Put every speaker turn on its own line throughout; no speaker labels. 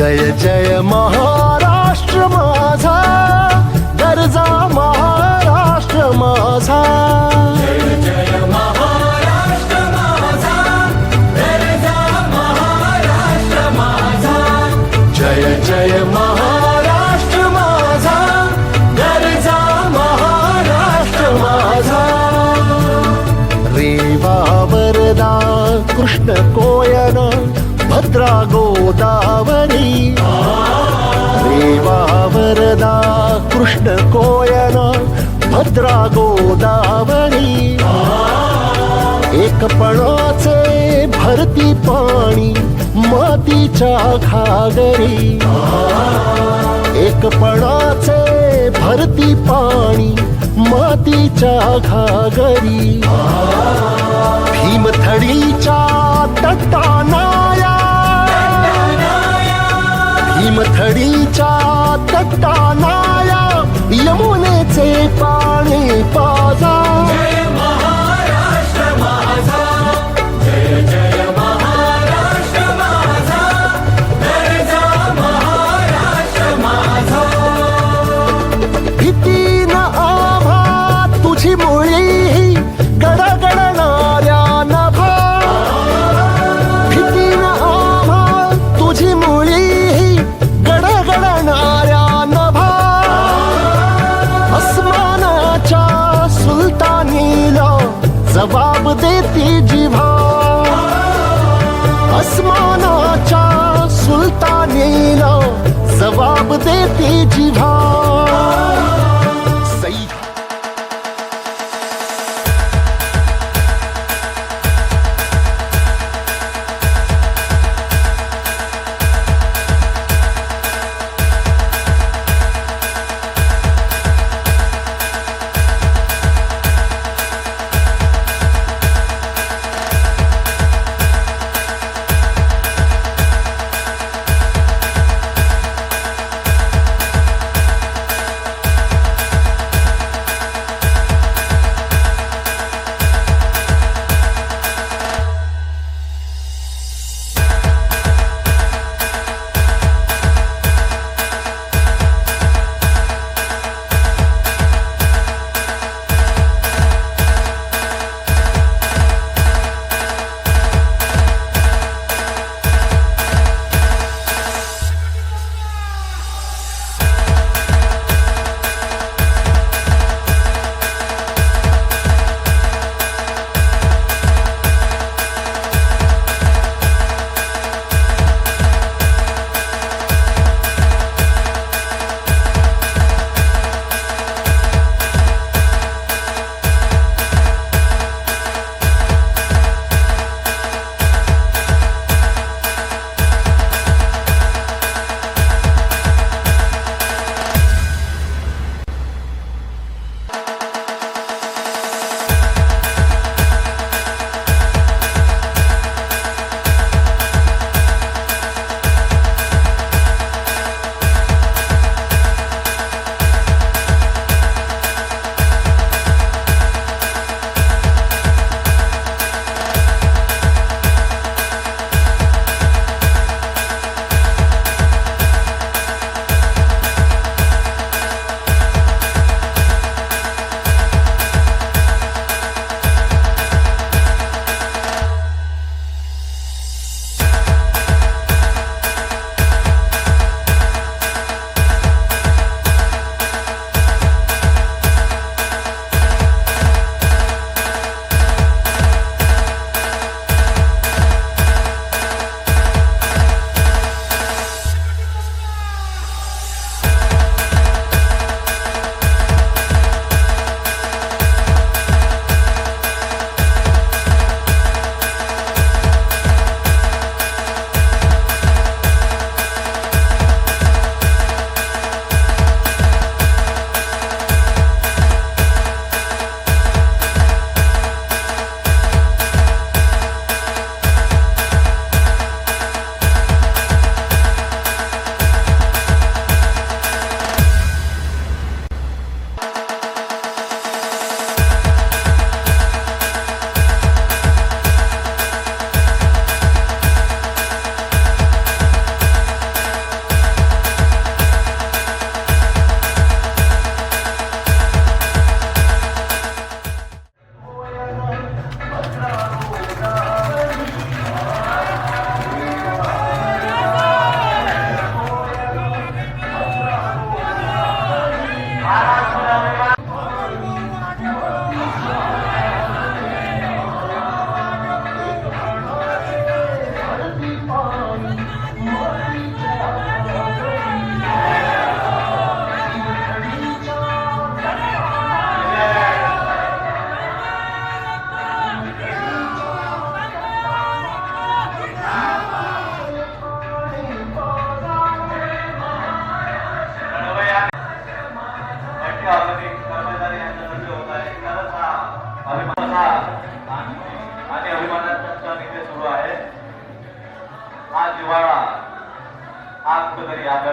जय जय महाराष्ट्र माझा, गरजा महाराष्ट्र माझा.
जय जय महाराष्ट्र माझा, गरजा महाराष्ट्र माझा.
जय जय महाराष्ट्र माझा, गरजा महाराष्ट्र माझा. रेवा वरदा कृष्ण कोयना भद्रा गोदावरी. रेवा वरदा कृष्ण कोयना भद्रा गोदावरी. एकपणाचे भरती पाणी मातीच्या घागरी. एकपणाचे भरती पाणी मातीच्या घागरी. भीमथडीच्या तटानाया, भीमथडीच्या तटानाया यमुनेचे पाणी पाजा.
जय महाराष्ट्र माझा, जय जय महाराष्ट्र माझा, गरजा महाराष्ट्र माझा.
भीती न आभा तुझी मुळी गडगडणाऱ्या नभा. भीती न आभा तुझी मुळी गडगडणाऱ्या नभा. अस्मानाच्या सुलतानीला जबाब देती जिव्हा. अस्मानाच्या सुलतानीला जबाब देती जिव्हा.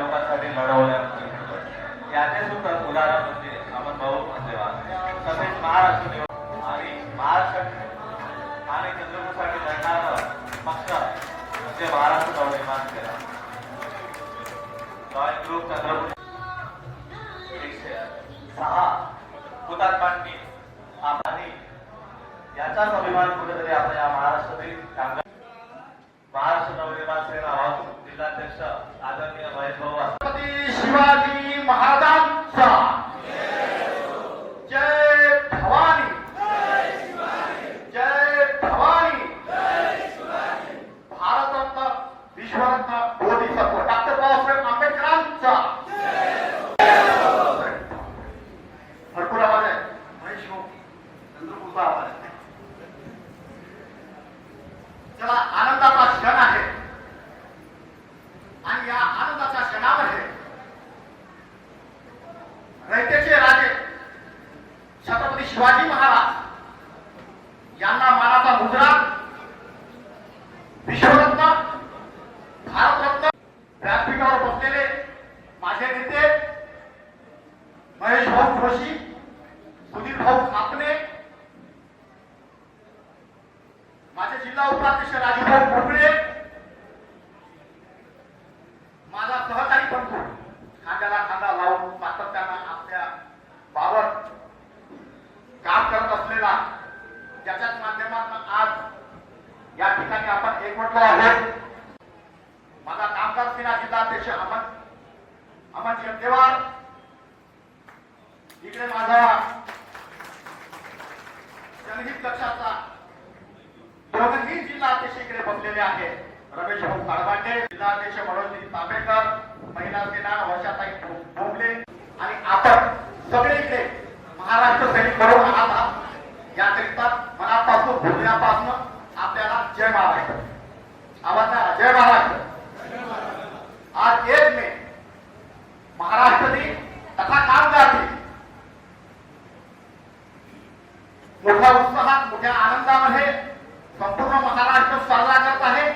लोकांसाठी लढवल्या याचे सुद्धा उदाहरण म्हणजे आपण भाऊ म्हणजेवा तसेच महाराष्ट्र निवडणूक आणि महाराष्ट्र आणि चंद्रपूरसाठी लढणारा पक्ष म्हणजे महाराष्ट्र नवनिर्माण केला जॉईंट ग्रुप चंद्रपूर 106 हुतात्म्यांनी आणि याचाच अभिमान कुठेतरी आपण या महाराष्ट्रातील कामगार महाराष्ट्र नवनिर्माण सेना वाहतूक जिल्हाध्यक्ष आदरणीय महेश भाऊ
छत्रपती शिवाजी महाराजांचा जय भवानी जय भवानी भारतरत्न विश्वरत्न बोधिसत्व डॉक्टर बाबासाहेब आंबेडकरांचा भरपूर आवाज आहे महेश भाऊ चंद्रपूरचा आवाज आहे चला आनंदाचा क्षण आहे आणि या आनंदाच्या क्षणामध्ये रयतेचे राजे छत्रपती शिवाजी महाराज यांना मानाचा मुजरा विश्वरत्न भारतरत्न व्यासपीठावर बसलेले माझे नेते महेश भाऊ जोशी सुधीर भाऊ कापणे माझे जिल्हा उपाध्यक्ष राजूभाऊ भोगळे माझा सहकारी बंधू खांद्याला खांदा लावून सातत्यानं आपल्या बाबत काम करत असलेला ज्याच्याच माध्यमातून आज या ठिकाणी आपण एकवटलो आहोत माझा कामगार सेना जिल्हाध्यक्ष अमन जगदेवार इकडे माझा जनहित कक्षाचा दोघंही जिल्हाध्यक्ष इकडे बसलेले आहेत रमेश भाऊ काळबाटे जिल्हाध्यक्ष मनोज तांबेकर महिला सेना वर्षाताई भोगले आणि आपण सगळे इकडे महाराष्ट्र सैनिक म्हणून आहात याकरिता मनापासून हृदयापासून आपल्याला जय महाराष्ट्र आवाज द्या जय महाराष्ट्र आज 1 मे महाराष्ट्र दिन तथा कामगार दिन मोठ्या उत्साहात मोठ्या आनंदामध्ये संपूर्ण महाराष्ट्र साजरा करत आहे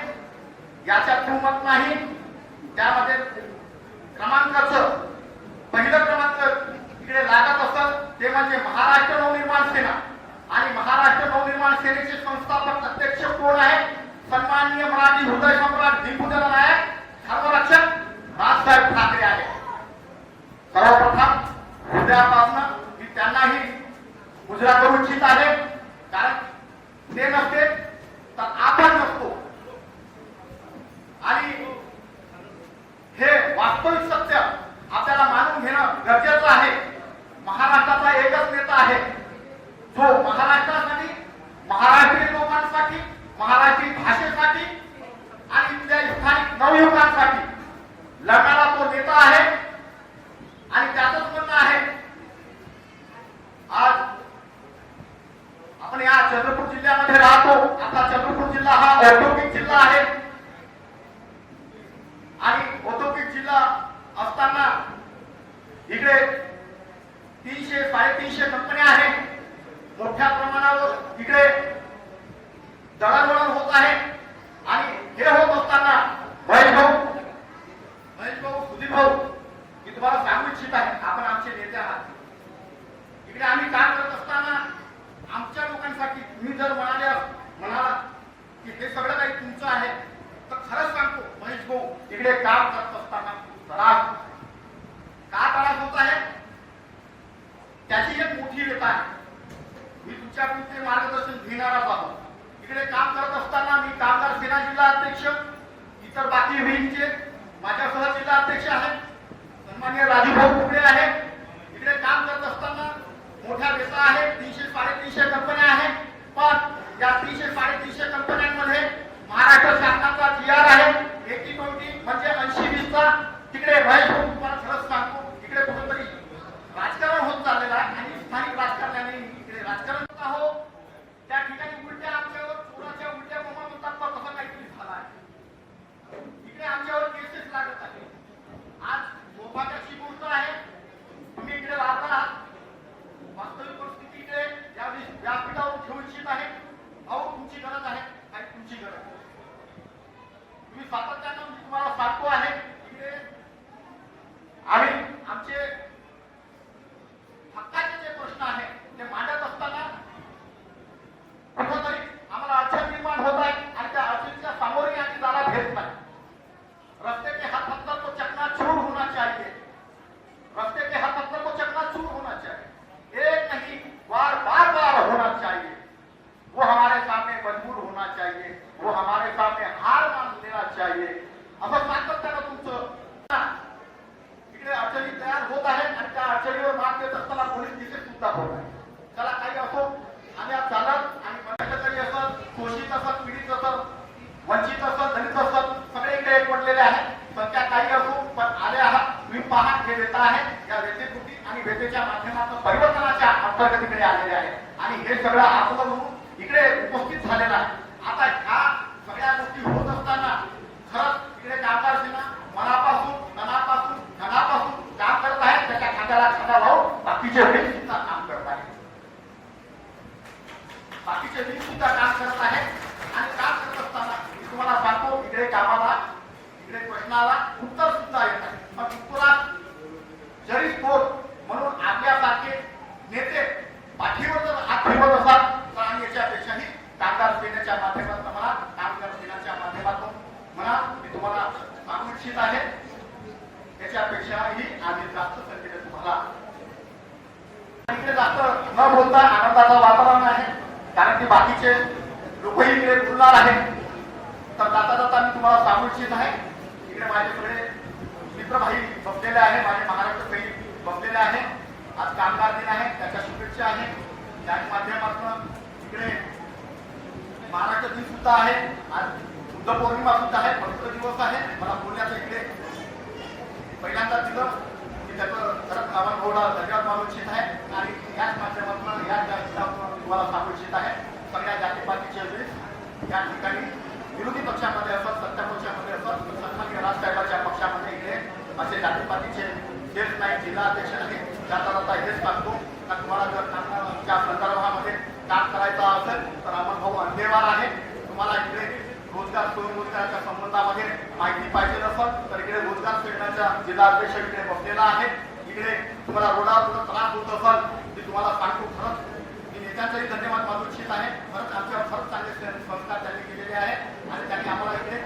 याच्यात दुमत नाही त्यामध्ये क्रमांकाचं पहिलं क्रमांक इकडे लागत असत ते म्हणजे महाराष्ट्र नवनिर्माण सेना आणि महाराष्ट्र नवनिर्माण सेनेचे संस्थापक अध्यक्ष कोण आहे सन्माननीय मराठी हृदय सम्राट दिग्विजय नायक धर्मरक्षक राजसाहेब ठाकरे आहे सर्वप्रथम हृदयापासून मी त्यांनाही मुजरा करू इच्छित आहे कारण ते नसते तर आपण नसतो आणि हे वास्तविक सत्य आपल्याला मानून घेणं गरजेचं आहे महाराष्ट्राचा एकच नेता आहे जो महाराष्ट्रासाठी महाराष्ट्रीय लोकांसाठी महाराष्ट्रीय भाषेसाठी आणि इथल्या स्थानिक नवयुवकांसाठी लढणारा तो नेता आहे आणि त्याचंच म्हणणं आहे आज आपण या चंद्रपूर जिल्ह्यामध्ये राहतो आता चंद्रपूर जिल्हा हा औद्योगिक जिल्हा आहे आणि औद्योगिक जिल्हा असताना इकडे 300-350 कंपन्या आहेत मोठ्या प्रमाणावर इकडे दळणवळण होत आहे आणि हे होत असताना महेश भाऊ सुधीर भाऊ मी तुम्हाला सांगू इच्छित आहे आपण आमचे नेते आहात इकडे आम्ही काम करत असताना आमच्या लोकांसाठी तुम्ही जर म्हणाला की हे सगळं काही तुमचं आहे तर खरंच सांगतो महेश भाऊ इकडे काम करत असताना त्रास का त्रास होत आहे त्याची एक मोठी व्यथा आहे मी तुमच्याकडून ते मार्गदर्शन घेणारच आहोत इकडे काम करत असताना मी कामगार सेना जिल्हा अध्यक्ष इतर बाकी विंगचे माझ्यासह जिल्हा अध्यक्ष आहेत सन्माननीय राजूभाऊ भोगळे आहेत इकडे काम करत असताना मोठ्या व्यथा आहेत 300-350 कंपन्या आहेत पण या 300-350 कंपन्यांमध्ये महाराष्ट्र शासनाचा GR आहे 80-20 म्हणजे 80-20 तयार होत आहेत आणि त्या अडचणीवर मात देत असताना पोलीस दिसे सुद्धा होत आहे. चला काही असो, आम्ही आज चालत आणि मराठकरी असत, शोषित असत, पीडित असत, वंचित असत, दलित असत, सगळे इकडे एकवटलेले आहेत. संख्या काही असो पण आले आहात. तुम्ही पहा हे व्यथा आहे, या व्यथेकृती आणि व्यथेच्या माध्यमातून परिवर्तनाच्या अंतर्गत इकडे आलेले आहे आणि हे सगळं आपलं म्हणून इकडे उपस्थित झालेलं आहे. आता ह्या सगळ्या गोष्टी होत असताना खरंच इकडे कामगार सेना मनापासून धनापासून काम करत आहे. त्याच्या खात्याला खांदा लावून बाकीचे वेळी सुद्धा काम करत आहे. बाकीचे वेळी सुद्धा काम करत आहे आणि काम करत असताना मी तुम्हाला सांगतो इकडे कामाला इकडे प्रश्नाला उत्तर सुद्धा येत आहे. मग उत्तरात जरी स्फोट म्हणून आपल्यासारखे नेते पाठीवर जर हात ठेवत असाल तर आम्ही याच्यापेक्षाही कामगार सेनेच्या माध्यमातून म्हणा, कामगार सेनेच्या माध्यमातून म्हणा, मी तुम्हाला सांगू इच्छित आहे याच्यापेक्षाही आम्ही जास्त संख्येने तुम्हाला इकडे जास्त न बोलता आनंदाचं वातावरण आहे कारण की बाकीचे लोकही इकडे बोलणार आहेत. तर जाता जाता मी तुम्हाला सांगू इच्छित आहे इकडे माझे सगळे मित्रभाई बसलेले आहे, माझे महाराष्ट्र सैनिक बसलेले आहे. आज कामगार दिन आहे, त्याच्या शुभेच्छा आहे. त्या माध्यमातून इकडे महाराष्ट्र दिन सुद्धा आहे, आज बुद्ध पौर्णिमा सुद्धा आहे, पवित्र दिवस आहे. मला बोलण्याचं इकडे पहिल्यांदा दिलं की त्याचं खरंच आव्हान होणार धन्यवाद मानू इच्छित आहे आणि याच माध्यमातून तुम्हाला सांगू इच्छित आहे सगळ्या जातीपातीचे वेळेस या ठिकाणी विरोधी पक्षामध्ये असत, सत्ता पक्षामध्ये असत, सन्माननीय राजसाहेबांच्या पक्षामध्ये इकडे असे जातीपातीचे हेच नाही, जिल्हा अध्यक्ष नाही. जाता जाता हेच सांगतो का तुम्हाला जर कामगारांच्या संदर्भामध्ये काम करायचं असेल तर अमन भाऊ अंधेवार आहे. तुम्हाला इकडे रोजगार स्वयंरोजगाराच्या संबंधामध्ये माहिती पाहिजे असेल तर इकडे रोजगार सेनेचा जिल्हा अध्यक्ष इकडे बसलेला आहे. इकडे तुम्हाला रोडावर त्रास होत असेल मी तुम्हाला सांगतो खरंच मी नेत्यांचाही धन्यवाद मानू इच्छित आहे. खरंच आमच्यावर खरंच चांगले संस्कार त्यांनी केलेले आहे आणि त्यांनी आम्हाला इकडे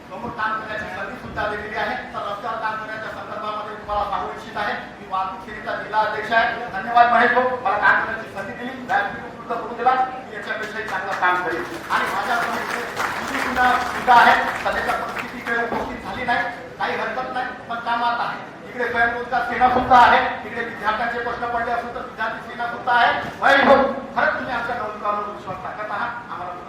समोर काम करण्याची संधी सुद्धा दिलेली आहे. तर रस्त्यावर काम करण्याच्या संदर्भामध्ये तुम्हाला सांगू इच्छित आहे मी वाहतूक सेनेचा जिल्हा अध्यक्ष आहे. धन्यवाद महेश भाऊ, मला काम करण्याची संधी दिली, करून दिला. मी याच्यापेक्षाही चांगलं काम करेल आणि माझ्याकडे सुद्धा आहे. सध्याच्या परिस्थितीकडे उपस्थित झाली नाही, काही हरकत नाही, पण कामात आहे. इकडे स्वयंरोजगार सेना सुद्धा आहे. इकडे विद्यार्थ्यांचे प्रश्न पडले असून तर विद्यार्थी सेना सुद्धा आहे. महेश भाऊ, खरंच तुम्ही आमच्या नवजुगावर विश्वास टाकत आहात, आम्हाला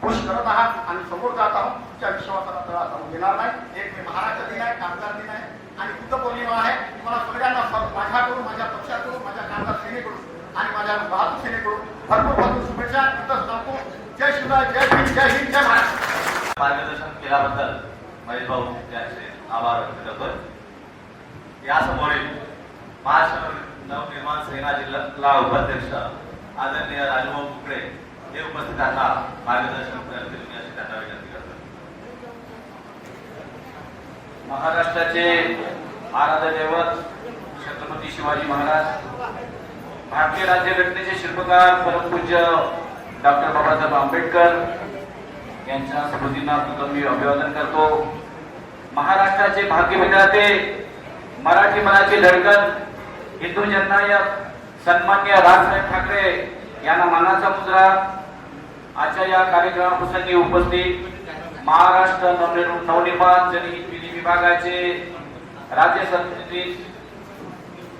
खुश करत आहात आणि समोर जात आहोत. तुमच्या विश्वासाला तळा जाऊन देणार नाही. एक मी महाराष्ट्र दिन आहे, कामगार दिन आहे आणि बुद्ध पौर्णिमा आहे. तुम्हाला सगळ्यांना माझ्याकडून, माझ्या पक्षाकडून, माझ्या कामगार सेनेकडून आणि माझ्या वाहतूक सेनेकडून भरपूर शुभेच्छा. इथंच सांगतो जय शिवराय, जय भीम, जय हिंद, जय महाराष्ट्र.
मार्गदर्शन केल्याबद्दल महेश भाऊ यांचे आभार व्यक्त करतोय. यासमोरील महाराष्ट्र नवनिर्माण सेना जिल्हा उपाध्यक्ष आदरणीय राजभाऊ कुकडे हे उपस्थितांना मार्गदर्शन करतील मी अशी त्यांना विनंती करतो.
महाराष्ट्राचे आराध्य दैवत छत्रपती शिवाजी महाराज, भारतीय राज्यघटनेचे शिल्पकार परमपूज्य डॉक्टर बाबासाहेब आंबेडकर यांच्या स्मृतींना प्रथम मी अभिवादन करतो. महाराष्ट्राचे भाग्यविधाते, मराठी मनाची धडकन, हिंदू जननायक सन्माननीय राजसाहेब ठाकरे यांना मानाचा मुजरा. आजच्या या कार्यक्रमाप्रसंगी उपस्थित महाराष्ट्र नवनिर्माण जनहित विधी विभागाचे राज्य सरचिटणीस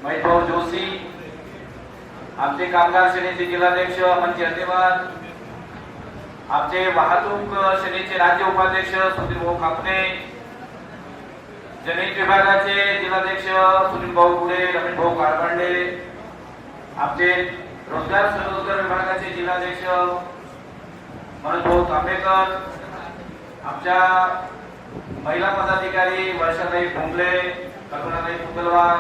महेशभाऊ जोशी, आमचे कामगार सेनेचे जिल्हाध्यक्ष मंची अंधेवार, आमचे वाहतूक सेनेचे राज्य उपाध्यक्ष सुधीर भाऊ कापणे, जनहित विभागाचे जिल्हाध्यक्ष सुनील भाऊ गुडे, रमेश भाऊ कारभांडे, आमचे रोजगार स्वरोजगार विभागाचे जिल्हाध्यक्ष मनोज भाऊ तांबेकर, आमच्या महिला पदाधिकारी वर्षाताई भोंगले, कल्पनाताई फुगलवार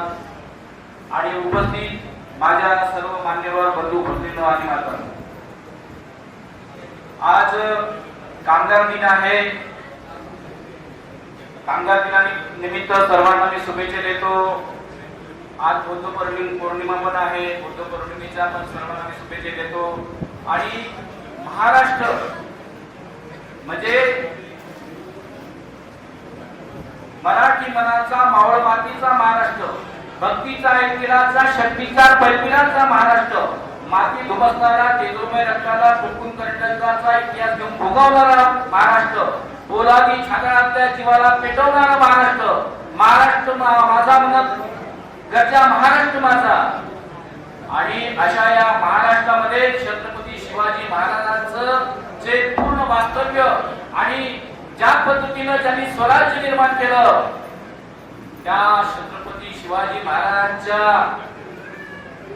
आणि उपस्थित माझ्या सर्व मान्यवर बंधू भगिनींनो आणि मातांनो, आज कामगार दिन आहे. कामगार दिनानिमित्त सर्वांना मी शुभेच्छा देतो. आज बुद्ध पौर्णिमा पण आहे. बुद्ध पौर्णिमेच्या पण सर्वांना मी शुभेच्छा देतो. आणि महाराष्ट्र म्हणजे मराठी मनाचा, मावळ मातीचा महाराष्ट्र, भक्तीचा, ऐतिहाचा, शक्तीचा, पैलपिरांचा महाराष्ट्र, माती धुमसणारा, तेजोमय रक्ताला फुंकून करण्याचा इतिहास घेऊन भोगवणारा महाराष्ट्र, पोलादी छागरातल्या जीवाला पेटवणारा महाराष्ट्र, महाराष्ट्र माझा म्हणत गरजा महाराष्ट्र माझा. आणि अशा या महाराष्ट्रामध्ये छत्रपती शिवाजी महाराजांचं जे पूर्ण वास्तव्य आणि ज्या पद्धतीनं त्यांनी स्वराज्य निर्माण केलं, त्या छत्रपती शिवाजी महाराजांच्या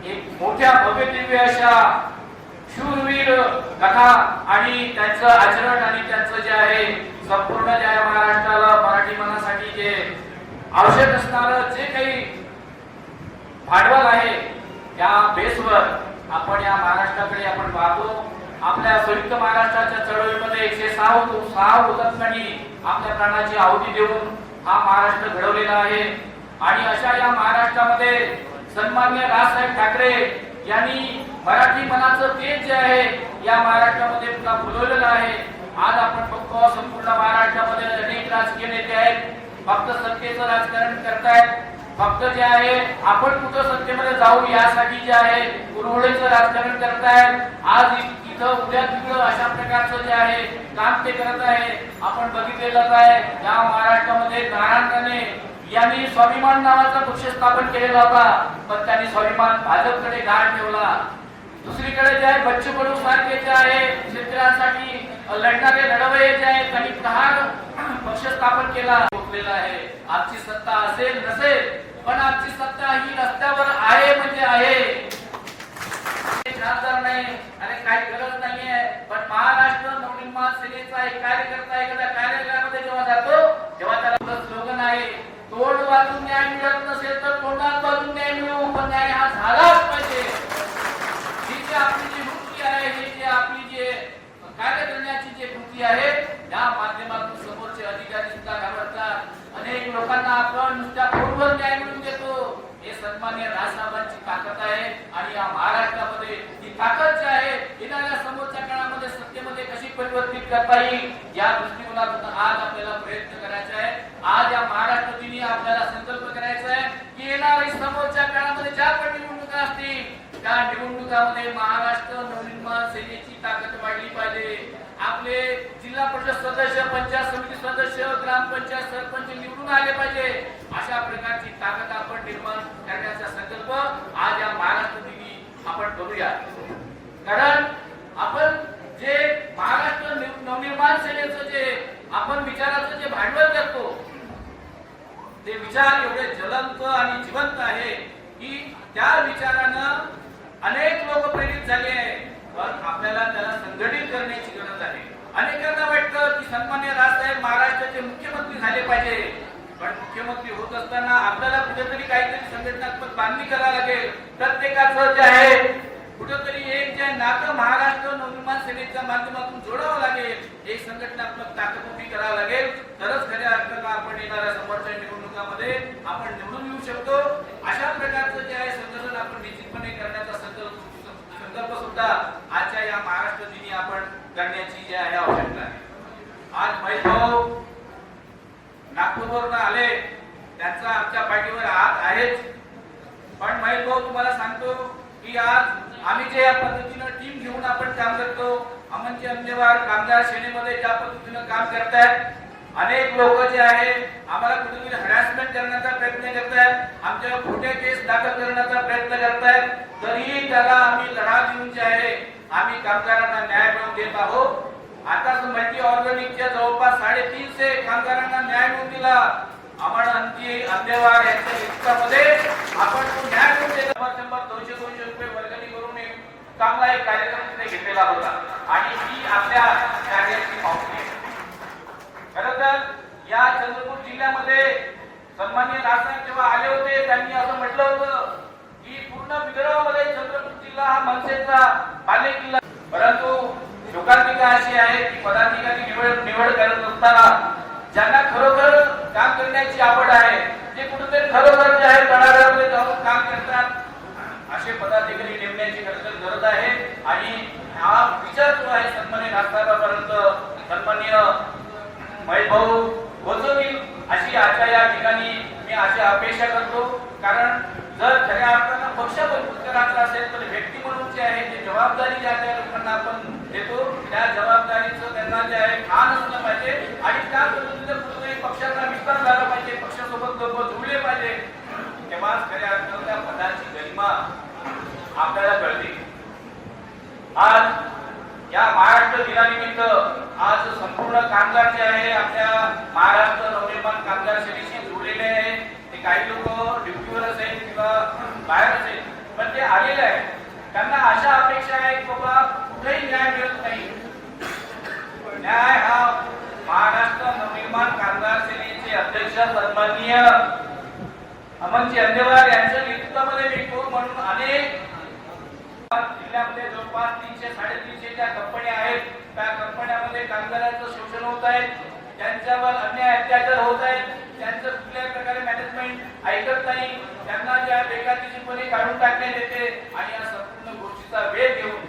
एक मोठ्या भव्य दिव्य अशा शूरवीर कथा आणि त्यांचं आचरण आणि त्यांचं जे आहे संपूर्ण ज्या महाराष्ट्राला मराठी मनासाठी जे आवश्यक असणारं जे काही भांडवल आहे, त्या बेसवर आपण या महाराष्ट्राकडे आपण पाहतो. आपल्या संयुक्त महाराष्ट्राच्या चळवळीमध्ये 106 हुतात्म्यांनी आपल्या प्राणाची आहुती देऊन हा महाराष्ट्र घडवलेला आहे. आणि अशा या महाराष्ट्रामध्ये सन्माननीय राजसाहेब ठाकरे यांनी मराठी मनाचं तेज जे आहे या महाराष्ट्रामध्ये पुन्हा फुलवलेलं आहे. आज आपण बघतो संपूर्ण महाराष्ट्रामध्ये अनेक राजकीय नेते आहेत, फक्त सत्तेचं राजकारण करतायत, फक्त जे आहे आपण कुठं सत्तेमध्ये जाऊ यासाठी जे आहे कुरवडीचं राजकारण करतायत. आज इथं उद्या तिकडं अशा प्रकारचं जे आहे काम ते करत आहे. आपण बघितलेलं आहे या महाराष्ट्रामध्ये नारायण राणे यांनी स्वाभिमान नावाचा पक्ष स्थापन केलेला होता, पण त्यांनी स्वाभिमान भाजपकडे गाड ठेवला. दुसरीकडे जे आहे बच्चू कडू सारखे जे आहे शेतकऱ्यांसाठी लढणारे लढवय्ये जे आहे त्यांनी प्रहार पक्ष स्थापन केला आहे. आजची सत्ता असेल नसेल, पण आजची सत्ता ही रस्त्यावर आहे म्हणजे आहे. खासदार नाही आणि काही गरज नाहीये, पण महाराष्ट्र नवनिर्माण सेनेचा एक कार्यकर्ता एखाद्या कार्यालयामध्ये जेव्हा जातो तेव्हा त्याला स्लोगन आहे, तोंड वाजून न्याय मिळत नसेल तर तोंडात वाजून न्याय मिळवू, पण न्याय हा झालाच पाहिजे. ही जी आपली जी वृत्ती आहे, ही जी आपली जे कार्य करण्याची जी वृत्ती आहे, या माध्यमातून समोरचे अधिकारी सुद्धा घाबरतात. अनेक लोकांना आपण नुसत्या फोनवर न्याय मिळवून देतो. हे सन्मान्य राजसाहेबांची ताकद आहे. आणि या महाराष्ट्रामध्ये ही ताकद जी आहे येणाऱ्या समोरच्या काळामध्ये सत्तेमध्ये कशी परिवर्तित करता येईल या दृष्टिकोनातून आज आपल्याला प्रयत्न करायचा आहे. आज या महाराष्ट्र दिनी आपल्याला संकल्प करायचा आहे की येणाऱ्या समोरच्या काळामध्ये ज्या पण निवडणुका असतील त्या निवडणुकामध्ये महाराष्ट्र नवनिर्माण सेनेची ताकद वाढली पाहिजे. आपले जिल्हा परिषद सदस्य, पंचायत समिती सदस्य, ग्रामपंचायत सरपंच निवडून आले पाहिजे. अशा प्रकारची ताकद आपण निर्माण करण्याचा संकल्प आज या महाराष्ट्र दिनी आपण करूया. कारण आपण जे महाराष्ट्र नवनिर्माण सेनेचं जे आपण विचाराचं जे भांडवल करतो ते विचार एवढे ज्वलंत आणि जिवंत आहे की त्या विचारानं अनेक लोक प्रेरित झाले आहे. पण आपल्याला त्याला संघटित करण्याची गरज आहे. अनेकांना वाटतं की सन्मान्य राजसाहेब महाराष्ट्राचे मुख्यमंत्री झाले पाहिजे, पण मुख्यमंत्री होत असताना आपल्याला कुठेतरी काहीतरी संघटनात्मक बांधणी करावी लागेल. प्रत्येकाचं जे आहे कुठेतरी एक जे नातं महाराष्ट्र नवनिर्माण सेनेच्या माध्यमातून जोडावं लागेल. एक संघटनात्मक ताकद उभी करावी लागेल, तरच खऱ्या अर्थानं आपण येणाऱ्या समोरच्या निवडणुकामध्ये आपण निवडून येऊ शकतो. अशा प्रकारचं जे आहे संघटन आपण निश्चितपणे करण्याचा संकल्प सुद्धा आजच्या या महाराष्ट्र दिनी आपण करण्याची जी आहे आवश्यकता आहे. आज महेश भाऊ नागपूरवरून आले, त्यांचा आमच्या पाठीवर हात आहेच. पण महेश भाऊ तुम्हाला सांगतो की आज आम्ही जे या पद्धतीनं टीम घेऊन आपण काम करतो, अमनचे अंदेवार कामगार सेनेमध्ये ज्या पद्धतीनं काम करतायत, अनेक लोक जे आहे आम्हाला कुठेतरी हॅरॅसमेंट करण्याचा प्रयत्न करतायत, आमच्यावर खोटे केस दाखल करण्याचा प्रयत्न करतायत, तरीही त्याला आम्ही लढा देऊन जे आहे आम्ही कामगारांना न्याय मिळवून देत आहोत. आता मल्टी ऑर्गॅनिकच्या जवळपास 350 कामगारांना न्याय मिळवून दिला. आम्हाला अंदेवार यांच्या नेतृत्वामध्ये आपण तो न्याय मिळवून देत 100-200 रुपये वर्गणी करून एक चांगला एक कार्यक्रम तिथे घेतलेला होता. आणि ही आपल्या कार्याची पावती. खरं तर या चंद्रपूर जिल्ह्यामध्ये सन्माननीय राजसाहेब जेव्हा आले होते त्यांनी असं म्हटलं होतं की पूर्ण विदर्भामध्ये चंद्रपूर जिल्हा हा मनसेचा बालेकिल्ला. परंतु शोकांतिका अशी आहे की पदाधिकारी निवड करत असताना ज्यांना खरोखर काम करण्याची आवड आहे, जे कुठेतरी खरोखर जे आहे तळागाळामध्ये जाऊन काम करतात, असे पदाधिकारी नेमण्याची गरज आहे. आणि हा विचार जो आहे सन्माननीय राजसाहेबांपर्यंत सन्माननीय महेश भाऊ पोहोचवतील अशी आजच्या या ठिकाणी मी अशी अपेक्षा करतो. कारण जर खऱ्या अर्थानं पक्ष मजबूत करायचा असेल तर व्यक्ती म्हणून जे आहे ते जबाबदारी ज्या त्या लोकांना आपण देतो त्या जबाबदारीचं त्यांना जे आहे भान असलं पाहिजे. आणि त्या पद्धतीने कुठेतरी पक्षाचा विस्तार झाला पाहिजे, पक्षासोबत लोक जुळले पाहिजे, तेव्हाच खऱ्या अर्थानं महिमा आपल्याला कळते. आज या महाराष्ट्र दिनानिमित्त आज संपूर्ण कामगार जे आहे आपल्या महाराष्ट्र नवनिर्माण कामगार सेनेशी जोडलेले आहे. ते काही लोक ड्युटीवर असेल किंवा बाहेर असेल, पण ते आलेले आहेत. त्यांना अशा अपेक्षा आहे की बाबा कुठेही न्याय मिळत नाही. न्याय हा महाराष्ट्र नवनिर्माण कामगार सेनेचे अध्यक्ष सन्माननीय अमनजी अंदेवार यांच्या नेतृत्वामध्ये मिळतो. म्हणून अनेक जिल्ह्यामध्ये जवळपास 300-350 ज्या कंपन्या आहेत, त्या कंपन्यामध्ये कामगारांचं शोषण होत आहे, त्यांच्यावर अन्याय अत्याचार होत आहेत, त्यांचं कुठल्याही प्रकारे मॅनेजमेंट ऐकत नाही, त्यांना ज्या बेकायदेशीरपणे काढून टाकण्यात येते. आणि या संपूर्ण गोष्टीचा वेध घेऊन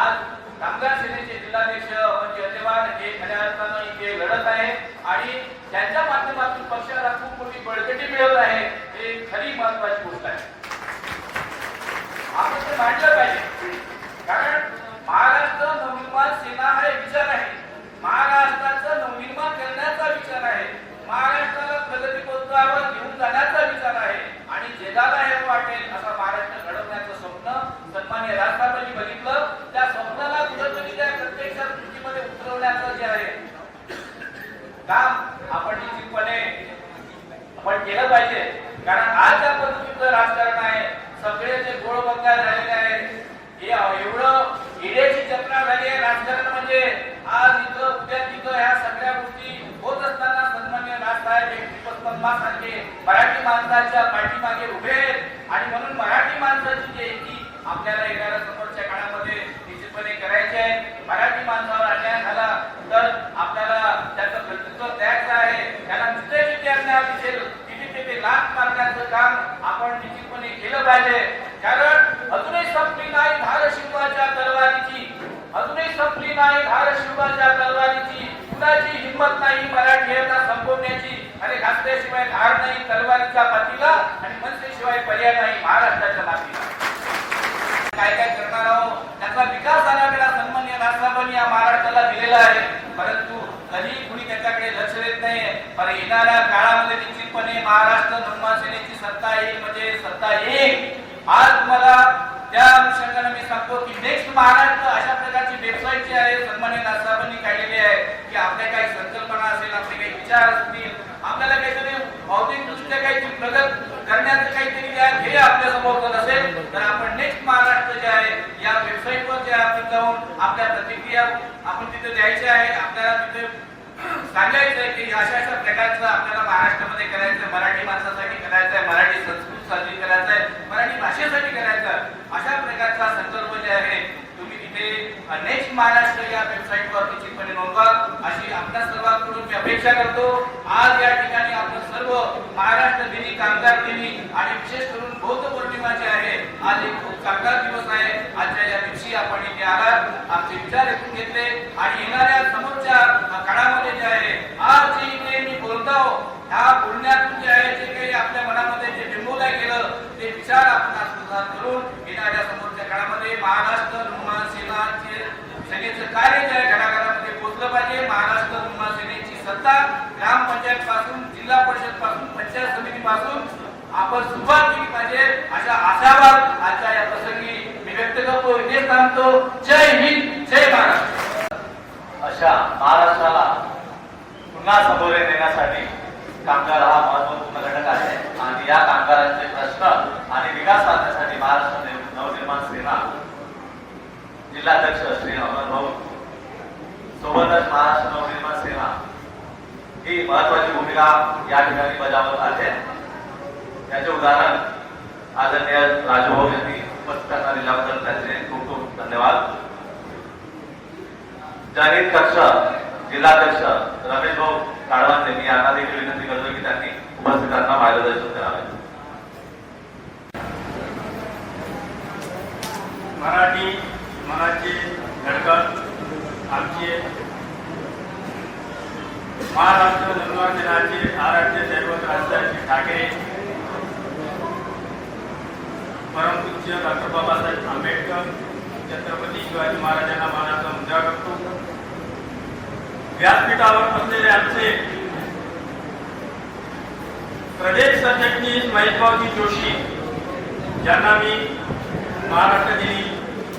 आज कामगार सेनेचे जिल्हाध्यक्ष अमनजी अंदेवार हे खऱ्या अर्थानं इथे लढत आहे आणि त्यांच्या माध्यमातून पक्षाला खूप मोठी बळकटी मिळत आहे. हे खरी महत्वाची गोष्ट आहे. आपण ते मांडलं पाहिजे, कारण महाराष्ट्र नवनिर्माण सेना हा एक विचार आहे. महाराष्ट्राचं नवनिर्माण करण्याचा विचार आहे. महाराष्ट्राला प्रगती पथावर घेऊन जाण्याचा विचार आहे. आणि जगाला हे वाटेल असा महाराष्ट्र घडवण्याचं स्वप्न सन्माननीय राष्ट्रपती बघितलं. त्या स्वप्नाला कुठेतरी त्या प्रत्यक्षात कृतीमध्ये उतरवण्याचं जे आहे काम आपण निश्चितपणे आपण केलं पाहिजे. कारण आज ज्या पद्धतीचं राजकारण आहे, सगळे जे गोळबंगाल झालेले आहेत, हे एवढं ईड्याची जत्रा झाली आहे. राजकारण म्हणजे आज इथं उद्या तिथं ह्या सगळ्या गोष्टी होत असताना सन्माननीय राजसाहेब सारखे मराठी माणसाच्या पाठीमागे उभे आहेत. आणि म्हणून मराठी माणसाची जी एकी आपल्याला येणाऱ्या समोरच्या काळामध्ये निश्चितपणे करायची आहे. मराठी माणसावर अन्याय झाला तर आपल्याला त्याचं कर्तृत्व द्यायचं आहे. त्यांना जिथे जिथे अन्याय दिसेल तिथे लाथ मारण्याचं काम आपण निश्चितपणे केलं पाहिजे. कारण अजूनही संपली नाही धार शिवाच्या तलवारीची, अजूनही संपली नाही धार शिवाच्या तलवारीची. कुणाची हिंमत नाही मराठीयता संपवण्याची. अरे घासल्याशिवाय धार नाही तलवारीच्या पाठीला आणि मनसेशिवाय पर्याय नाही महाराष्ट्राच्या मातीला. काय काय करणार आहोत त्याचा विकास आराखडा सन्माननीय राष्ट्रपती या महाराष्ट्राला दिलेला आहे. परंतु कधी कुणी त्याच्याकडे लक्ष देत नाही. पण येणाऱ्या काळामध्ये निश्चितपणे महाराष्ट्र नवनिर्माण सेनेची सत्ता येईल, म्हणजे सत्ता येईल. आज तुम्हाला त्या अनुषंगाने मी सांगतो की नेक्स्ट महाराष्ट्र अशा प्रकारची वेबसाईट जी आहे सन्माननीय राष्ट्रपतींनी काढलेली आहे की आपल्या काही संकल्पना असेल, आपले काही विचार असतील, आपल्याला काहीतरी भौतिकदृष्ट्या काहीतरी प्रगत करण्याचं काहीतरी ध्येय आपल्या समोर जर असेल तर आपण नेक्स्ट महाराष्ट्र जे आहे या वेबसाईटवर जे आपण जाऊन आपल्या प्रतिक्रिया आपण तिथे द्यायची आहे. आपल्याला तिथे सांगायचं आहे की अशा अशा प्रकारचं आपल्याला महाराष्ट्रामध्ये करायचं, मराठी माणसासाठी करायचं आहे, मराठी संस्कृतीसाठी करायचं आहे, मराठी भाषेसाठी करायचं आहे. अशा प्रकारचा संकल्प जे आहे तुम्ही तिथे नेक्स्ट महाराष्ट्र या वेबसाईटवर निश्चितपणे नोंदवा अशी आपल्या सर्वांकडून मी अपेक्षा करतो. आज या ठिकाणी आपण सर्व महाराष्ट्र दिनी, कामगार दिनी आणि विशेष करून बौद्ध पौर्णिमा जी आहे आज एक खूप चांगला दिवस आहे. आजच्या या दिवशी आपण इथे आलात, आमचे विचार ऐकून घेतले आणि येणाऱ्या समोरच्या काळामध्ये जे आहे आज जे इथे मी बोलतो ह्या बोलण्यातून जे आहे जे काही आपल्या मनामध्ये जे बिंबवलं गेलं ते विचार आपण आत्मसात करून येणाऱ्या समोरच्या काळामध्ये महाराष्ट्र नवनिर्माण सेनेचं कार्य जे आहे घराघरामध्ये पोहोचलं पाहिजे. महाराष्ट्र नवनिर्माण सेनेची सत्ता ग्रामपंचायत पासून, जिल्हा परिषद पासून, पंचायत समिती पासून आपण सुरुवात केली पाहिजे अशा आशावाद आजच्या या प्रसंगी मी व्यक्त करतो. इथे थांबतो. जय हिंद, जय महाराष्ट्र.
अशा महाराष्ट्राला पुन्हा समोर नेण्यासाठी कामगार हा महत्वपूर्ण घटक आहे आणि या कामगारांचे प्रश्न आणि विकास साधण्यासाठी महाराष्ट्र नवनिर्माण सेना जिल्हाध्यक्ष श्री अमर भाऊ सोबतच महाराष्ट्र नवनिर्माण सेना ही महत्वाची भूमिका या ठिकाणी बजावत आहे. त्याचे उदाहरण आदरणीय राजू भाऊ यांनी उपस्थितांना दिल्याबद्दल त्यांचे खूप खूप धन्यवाद. जनहित कक्ष जिल्हाध्यक्ष रमेश भाऊ काळवान यांनी यांना देखील विनंती करतो की त्यांनी उपस्थितांना मार्गदर्शन करावे.
मराठी मनाची धडकन आमचे महाराष्ट्र नवनिर्माण सेनाचे आराध्य दैवत राजसाहेब ठाकरे, परमपूज्य डॉक्टर बाबासाहेब आंबेडकर, छत्रपती शिवाजी महाराजांना मानाचा मुजरा करतो. व्यासपीठावर बसलेले आमचे प्रदेश सरचिटणीस महेशभाऊजी जोशी ज्यांना मी महाराष्ट्र दिनी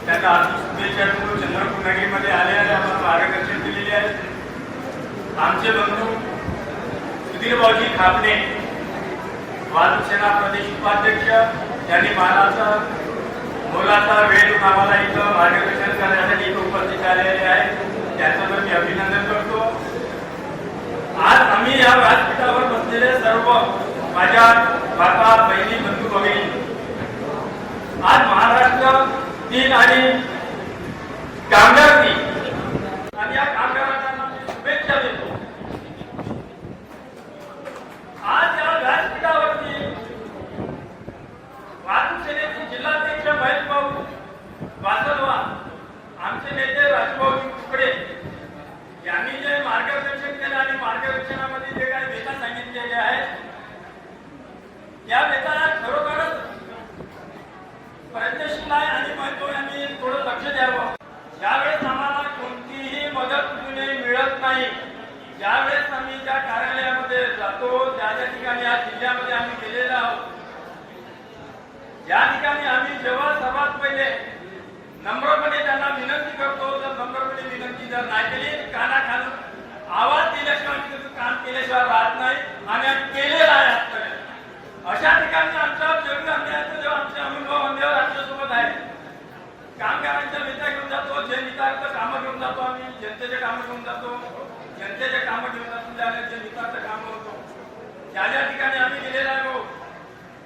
त्यांना आर्थिक शुभेच्छा देऊन चंद्रपूर नगरीमध्ये आले आणि आम्हाला मार्गदर्शन केलेले आहे. आमचे बंधू सुधीरभाऊजी खापणे, वायुसेना प्रदेश उपाध्यक्ष, त्यांनी मानाचा मोलाचा वेळ देऊन आम्हाला इथं मार्गदर्शन करण्यासाठी इथं उपस्थित झालेले आहेत. त्यांचं तर मी अभिनंदन करतो. आज आम्ही या व्यासपीठावर बसलेले सर्व माझ्या माता, बहिणी, बंधू भगिनी, आज महाराष्ट्र दिन आणि कामगार दिन आणि या कामगारांना शुभेच्छा देतो. आज या व्यासपीठावरती वायुसेनेचे जिल्हाध्यक्ष महेश भाऊ वासलवान, आमचे नेते राजूभाऊ तुकडे यांनी जे मार्गदर्शन केलं आणि मार्गदर्शनामध्ये जे काही वेता सांगितलेले आहेत, या वेता खरोखरच प्रयत्नशील आहे आणि मग यांनी थोडं लक्ष द्यावं. ज्यावेळेस आम्हाला कोणतीही मदत मिळत नाही, ज्यावेळेस आम्ही त्या कार्यालयामध्ये जातो, त्या ठिकाणी या जिल्ह्यामध्ये आम्ही गेलेलो आहोत, या ठिकाणी आम्ही जेव्हा सर्वात पहिले नम्रपणे त्यांना विनंती करतो, तर नम्रपणे विनंती जर नाही केली, कानाखालून आवाज दिल्याशिवाय काम केल्याशिवाय राहत नाही आणि आम्ही केलेलं आहे आजपर्यंत. अशा ठिकाणी आमच्या जरूर अन्यायाचं जेव्हा आमचे अनुभव अन्याय आमच्यासोबत आहे, कामगारांच्या नेत्या घेऊन जातो, जे नितार्थ कामं घेऊन जातो, आम्ही जनतेचे कामं घेऊन जातो, जनतेचे कामं घेऊन जातो, ज्याने जे नितार्थ कामं होतो, ज्या ज्या ठिकाणी आम्ही गेलेलो आहोत,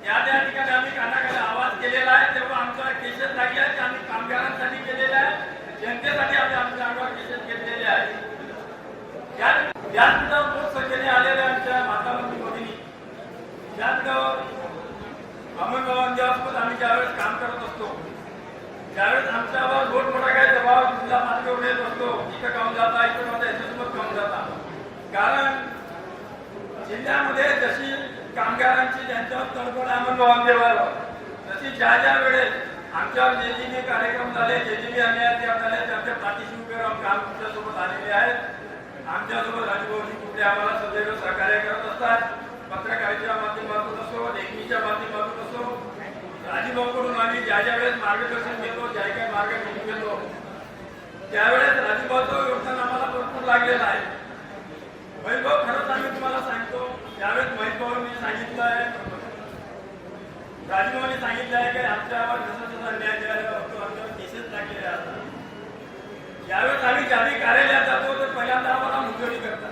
त्या त्या ठिकाणी आम्ही कानाखाली आवाज केलेला आहे. तेव्हा आमच्या केसेस लागले आहेत, आम्ही कामगारांसाठी केलेले आहे, जनतेसाठी आम्ही आमच्या अंगावर केसेस घेतलेले आहेत. याच मोठ संख्येने आलेल्या आमच्या माता भगिनी, यात अमोलभावांसोबत आम्ही ज्यावेळेस काम करत असतो, त्यावेळेस आमच्यावर मोठमोठा काही दबाव जिल्हा मार्गावर येत असतो, इथं काम जाता, इथं माझा याच्यासोबत काम जाता. कारण जिल्ह्यामध्ये जशी कामगारांची ज्यांच्यावर तडफड अमोलभावांवर, तशी ज्या ज्या वेळेस आमच्यावर जे जे कार्यक्रम झाले, जे जे अन्याय झाले, त्यांच्या पाठीशी उभे राहून काम तुमच्यासोबत आलेले आहेत. आमच्यासोबत राजूभाऊजी कुठे आम्हाला सदैव सहकार्य करत असतात. पत्रकारितेच्या माध्यमातून असो, लेखणीच्या माध्यमातून असो, राजूभाऊकडून आम्ही ज्या ज्या वेळेस मार्गदर्शन घेतो, ज्या काही मार्ग घेऊन घेतो, त्यावेळेस राजूभाऊचं योगदान आम्हाला भरपूर लागलेलं आहे. महेशभाऊ, खरंच आम्ही तुम्हाला सांगतो, ज्यावेळेस महेशभाऊंनी सांगितलं आहे, राजूभाऊंनी सांगितलं आहे की आमच्यावर जसं जसं अन्याय केला होतो, आमच्यावर केसेस लागलेले असतात. ज्यावेळेस आम्ही जारी कार्यालयात जातो, तर पहिल्यांदा आम्हाला मुजोरी करतात.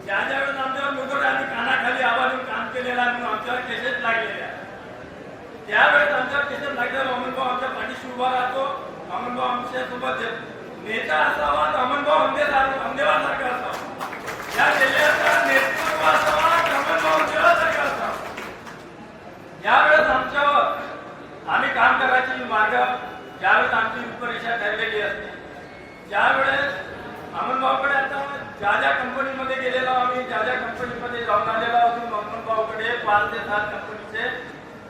ज्या ज्यावेळेस आमच्यावर मुजोरी, आम्ही कानाखाली आवाज देऊन काम केलेलं आहे म्हणून आमच्यावर केसेस लागलेले आहेत. त्यावेळेस आमच्यावर केसेस लागल्यावर अमोलभाऊ आमच्या पाठीशी उभा राहतो. अमोलभाऊ आमच्यासोबत नेता असावा, तर अमोलभाऊ अंधेवासारखा असावा, या जिल्ह्याचा नेतृत्व असावा, अमोलभाऊ अंधेवासारखा असावा. यावेळेस आमच्यावर आम्ही काम करायची मार्ग, ज्यावेळेस आमची रूपरेषा ठरलेली असते, त्यावेळेस अमोलभाऊकडे आता ज्या ज्या कंपनीमध्ये गेलेलो आम्ही, ज्या ज्या कंपनीमध्ये जाऊन आलेलो असून अमोलभाऊकडे 5 ते 7 कंपनीचे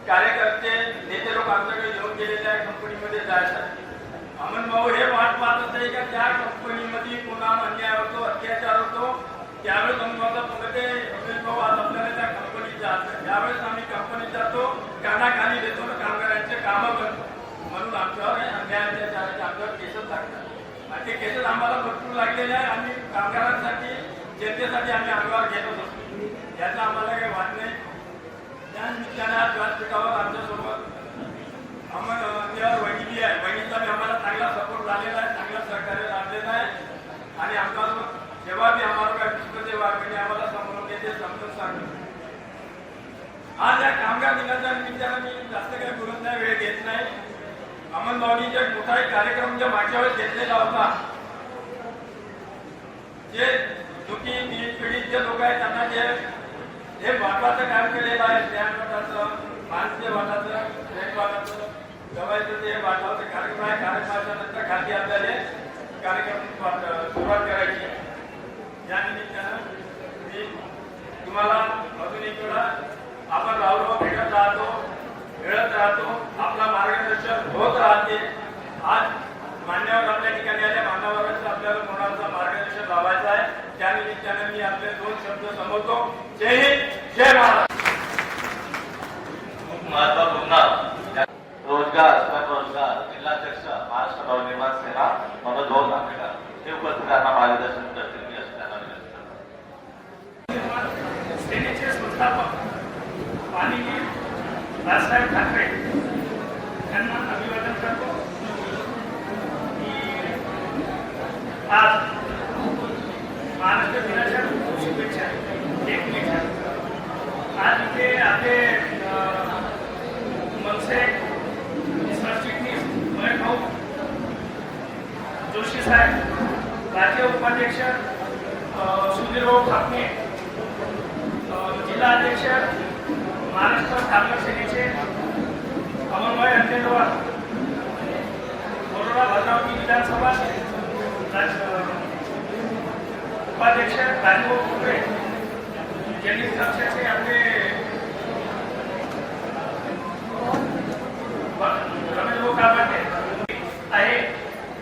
कार्यकर्ते, नेते लोक आमच्याकडे येऊन गेलेले आहे कंपनीमध्ये जायसाठी. अमोलभाऊ हे वाट पाहत असते का त्या कंपनीमध्ये पुन्हा अन्याय होतो, अत्याचार होतो, त्यावेळेस अमोलभाऊचा पुढे अमोलभाऊ आज आपल्याला त्या कंपनीत जायचं. ज्यावेळेस आम्ही कंपनीत जातो, कानाखाली देतो, कामगारांचे कामं करतो, म्हणून आमच्यावर अन्याय अत्याचाराचे आमच्यावर केसेस लागतात. ते केसेस आम्हाला भरपूर लागलेले आहे. आम्ही कामगारांसाठी, जनतेसाठी आम्ही अंगावर घेत असतो, याचा आम्हाला काही वाट नाही. त्या निमित्ताने आज व्यासपीठावर आमच्यासोबत वहिनी आहे, वहिनीचा बी आम्हाला चांगला सपोर्ट झालेला आहे, चांगला सहकार्य लाभलेला आहे. आणि आमच्यासोबत जेव्हा बी आम्हाला काय पुस्तके वागणी आम्हाला समोरून येते, समजून सांगतो. आज या कामगार दिनाच्या निमित्तानं मी जास्त काही बोलत नाही, वेळ घेत नाही. अमोलभाऊंनी जे मोठा एक कार्यक्रम जे मागच्या वेळेस घेतलेला होता, जे दुखी पीडित जे लोक आहेत त्यांना जे हे वाटाचं काम केलेलं आहे, स्टँड वाटाचं, माणसे वाटाचं, ट्रेन वाटाचं, जवायचं ते वाटाचं कार्यक्रम आहे. कार्यक्रमाच्या नंतर खाली आपल्याला कार्यक्रम सुरुवात करायची. या निमित्तानं मी तुम्हाला अजून एक वेळा आपण राहू भेटत राहतो, मिळत राहतो, आपला मार्गदर्शन होत राहते. आज मान्यवर आपल्या ठिकाणी आल्या, मान्यवरांचं आपल्याला कोणाचं मार्गदर्शन लावायचं आहे, त्या निमित्तानं मी आपले 2 शब्द समजतो. जय हिंद, जय महाराष्ट्र.
खूप महत्वपूर्ण रोजगार स्वयंरोजगार जिल्हाध्यक्ष महाराष्ट्र नवनिर्माण सेना मनोज भाऊ नांदेकर हे उपस्थितांना मार्गदर्शन करतील मी असं त्यांना विनंती करतो.
सेनेचे संस्थापक माननीय राजसाहेब ठाकरे यांना अभिवादन करतो की आज महाराष्ट्र दिनाच्या शुभेच्छा. एक मिनिट. आज इथे आपले मनसे सरचिटणीस महेश भाऊ जोशी साहेब, राज्य उपाध्यक्ष सुधीर भाऊ खापणे, जिल्हा अध्यक्ष महाराष्ट्र कामगार सेनेचे अमरभाई अंतेवार, बरोडा भद्रावती विधानसभा उपाध्यक्ष राजभाऊ कुंभे, जनित पक्षाचे आपले रमेश भाऊ काबाटे आहे.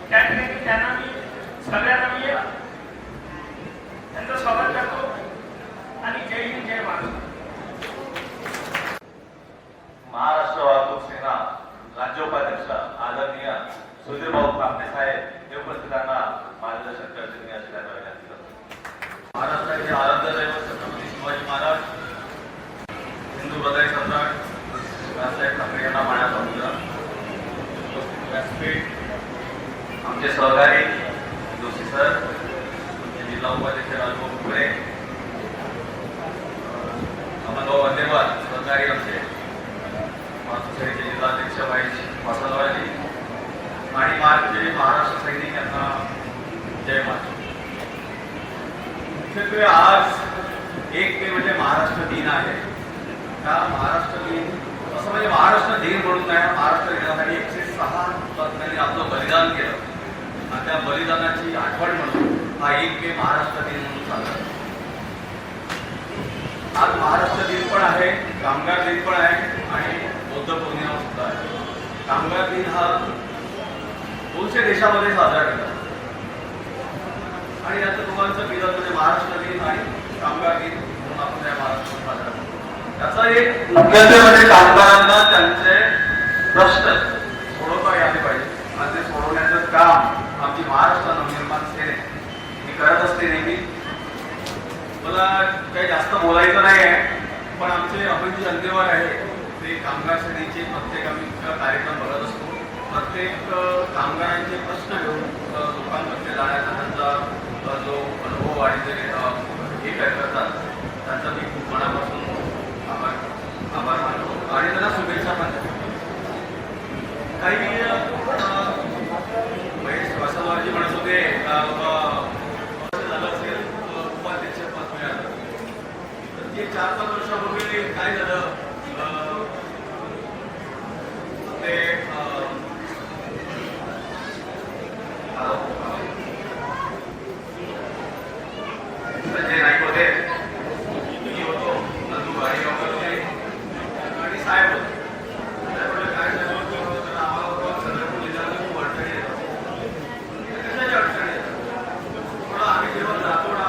त्याठिकाणी त्यांना मी सगळ्यांना मी त्यांचं स्वागत करतो आणि जय हिंद जय महाराष्ट्र.
महाराष्ट्र वाहतूक सेना राज्य उपाध्यक्ष आदरणीय सुधीर भाऊ कापणे साहेब हे उपस्थितांना मार्गदर्शन करतील मी अशी त्यांना विनंती करतो. महाराष्ट्राचे आराध्य दैवत छत्रपती शिवाजी महाराज, हिंदू हृदय सम्राट राजसाहेब ठाकरे यांना मानाचा मुलगा, व्यासपीठ आमचे सहकारी जोशी सर, आमचे जिल्हा उपाध्यक्ष राजभाऊ कुंभे, अमरभाऊ अंतेवार, सहकारी आमचे महाराष्ट्र जिल्हाध्यक्ष महेश वसंतरावजी आणि माझे महाराष्ट्र सैनिक यांना जय महाराष्ट्र. मुख्यत्वे आज 1 मे म्हणजे महाराष्ट्र दिन आहे. हा महाराष्ट्र दिन असं म्हणजे महाराष्ट्र दिन म्हणून नाही, महाराष्ट्र दिनासाठी 106 हुतात्म्यांनी आपलं बलिदान केलं आणि त्या बलिदानाची आठवण म्हणून हा 1 मे महाराष्ट्र दिन म्हणून साजरा. आज महाराष्ट्र दिन पण आहे, कामगार दिन पण आहे आणि बौद्ध पौर्णिमा सुद्धा आहे. कामगार दिन हा 200 देशामध्ये साजरा केला आणि याचं दोघांचं मिलन म्हणजे महाराष्ट्र दिन आणि कामगार दिन म्हणून आपण या महाराष्ट्रात साजरा करतो. त्याचा एक मुख्यत्वे म्हणजे कामगारांना त्यांचे प्रश्न सोडवता यायला पाहिजे आणि ते सोडवण्याचं काम आमची महाराष्ट्र नवनिर्माण सेने ही करत असते नेहमी. मला काही जास्त बोलायचं नाही आहे, पण आमचे अभिजित अंतेवार आहे ते कामगार सेनेचे प्रत्येक आम्ही कार्यक्रम बघत असतो. प्रत्येक कामगारांचे प्रश्न घेऊन लोकांमध्ये जाण्याचा त्यांचा जो अनुभव आणि जे हे काय करतात त्यांचा मी खूप मनापासून आभार मानतो आणि त्यांना शुभेच्छा पण देतो. काही महेश वसंतरावजी म्हणत होते झालं असेल उपाध्यक्ष पद मिळालं, तर ते 4-5 वर्षापूर्वी काय झालं ते संजय नाईक होते, मी होतो, नंदू भाई होते आणि साहेब होते. त्यामुळे काय झालं तर आम्हाला चंद्रपूर जिल्ह्याला खूप अडचणी येतात. कशाची अडचणी येतात थोडं आम्ही जेव्हा जातो ना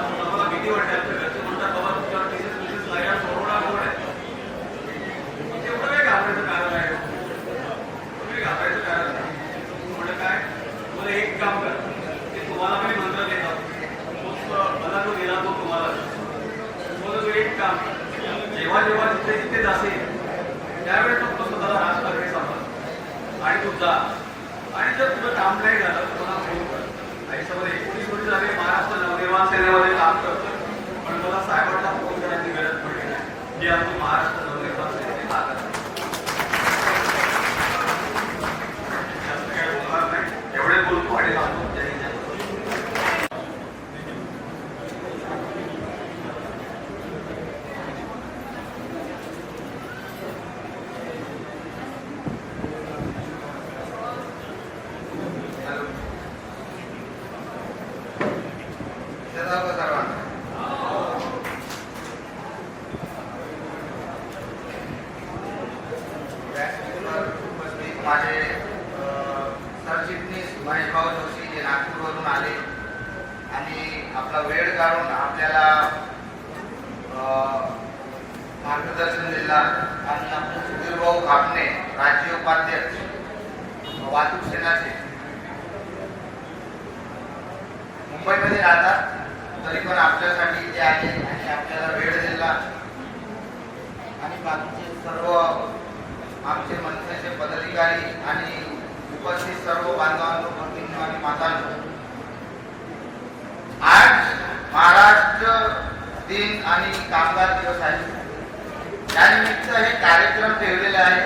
आम्हाला भीती वाटते. घरचे म्हणतात बाबा तुमच्यावर केसेस नाही सोडवणार कोण आहे. एवढं काही घाबरायचं कारण आहे, तुम्ही घाबरायचं कारण नाही. म्हणजे काय तुम्हाला एक काम कर, ते तुम्हाला मी मंत्र देतात, मला तो दिला तो तुम्हाला तो एक काम जेव्हा जेव्हा जिथे जिथे जासेल त्यावेळेस फक्त स्वतःला राजकारणी समज आणि तू जा. आणि जर तुझं काम नाही झालं तर मला फोन कर. आयुष्यामध्ये 19 वर्ष झाले महाराष्ट्र नवनिर्माण सेनेमध्ये काम करतो, पण मला साहेबांना फोन करण्याची गरज पडली नाही. जी आमची महाराष्ट्र नवनिर्माण सेनेची ताकद आहे. जास्त काय बोलणार नाही, एवढे बोलतो आणि सांगतो. जय हिंद.
माझे सरचिटणीस महेश भाऊ जोशी जे नागपूरवरून आले आणि आपला वेळ काढून आपल्याला मार्गदर्शन दिला आणि आपण सुधीर भाऊ खापणे, राज्य उपाध्यक्ष वाहतूक सेनाचे, मुंबईमध्ये राहतात, तरी पण आपल्यासाठी इथे आले आणि आपल्याला वेळ दिला आणि बाकीचे सर्व आमचे मंत्र्याचे पदाधिकारी आणि उपस्थित सर्व बांधवांनो, भगिनींनो आणि मातांनो, आज महाराष्ट्र दिन आणि कामगार दिवस आहे. त्यानिमित्त हे कार्यक्रम ठेवलेले आहे.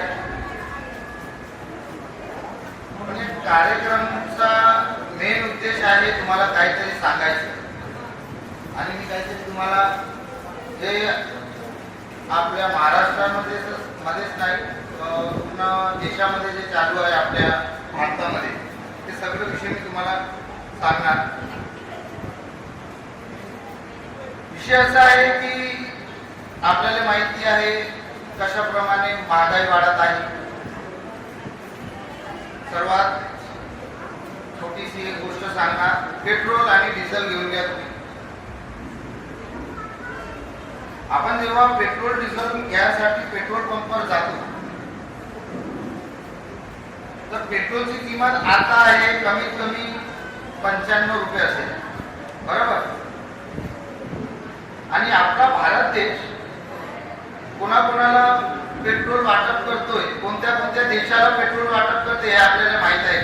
म्हणजे कार्यक्रमाचा मेन उद्देश आहे तुम्हाला काहीतरी सांगायचं आणि मी काहीतरी तुम्हाला जे आपल्या महाराष्ट्रामध्येच नाही पूर्ण देशामध्ये जे चालू आहे आपल्या भारतामध्ये ते सगळे विषय मी तुम्हाला सांगणार. विषय असा आहे की आपल्याला माहिती आहे कशाप्रमाणे महागाई वाढत आहे. सर्वात छोटीशी एक गोष्ट सांगणार, पेट्रोल आणि डिझेल घेऊन घ्या तुम्ही. आपण जेव्हा पेट्रोल डिझेल घ्यायसाठी पेट्रोल पंपवर जातो तर पेट्रोलची किंमत आता आहे कमीत कमी 95 रुपये असेल, बरोबर. आणि आपला भारत देश कोणाकोणाला पेट्रोल वाटप करतोय, कोणत्या कोणत्या देशाला पेट्रोल वाटप करते हे आपल्याला माहित आहे.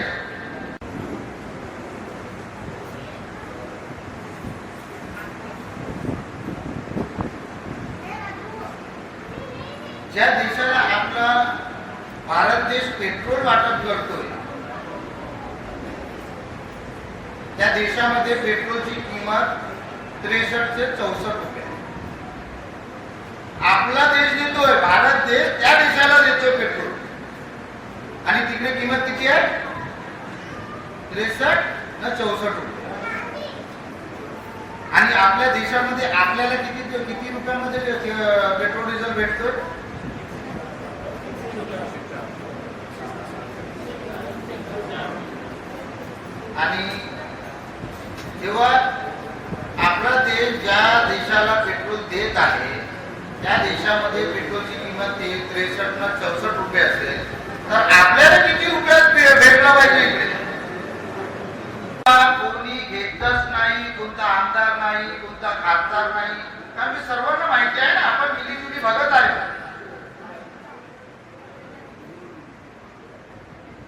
ज्या देशाला आपला भारत देश पेट्रोल वाटप करतोय त्या देशामध्ये पेट्रोलची किंमत 63 ते 64 रुपये. आपला देश देतोय, भारत देश त्या देशाला देतोय पेट्रोल आणि तिकडे किंमत किती आहे? 63 न 64 रुपये. आणि आपल्या देशामध्ये आपल्याला किती रुपयामध्ये पेट्रोल डिझेल भेटतोय? आणि जेव्हा आपला देश ज्या देशाला पेट्रोल देत आहे त्या देशामध्ये पेट्रोलची किंमत 63 न 64 रुपये असेल तर आपल्याला किती रुपयात भेटला पाहिजे इकडे? कोणी घेतच नाही, कोणता आमदार नाही, कोणता खासदार नाही, कारण मी सर्वांना माहिती आहे ना, आपण मिलीजुली बघत आहे,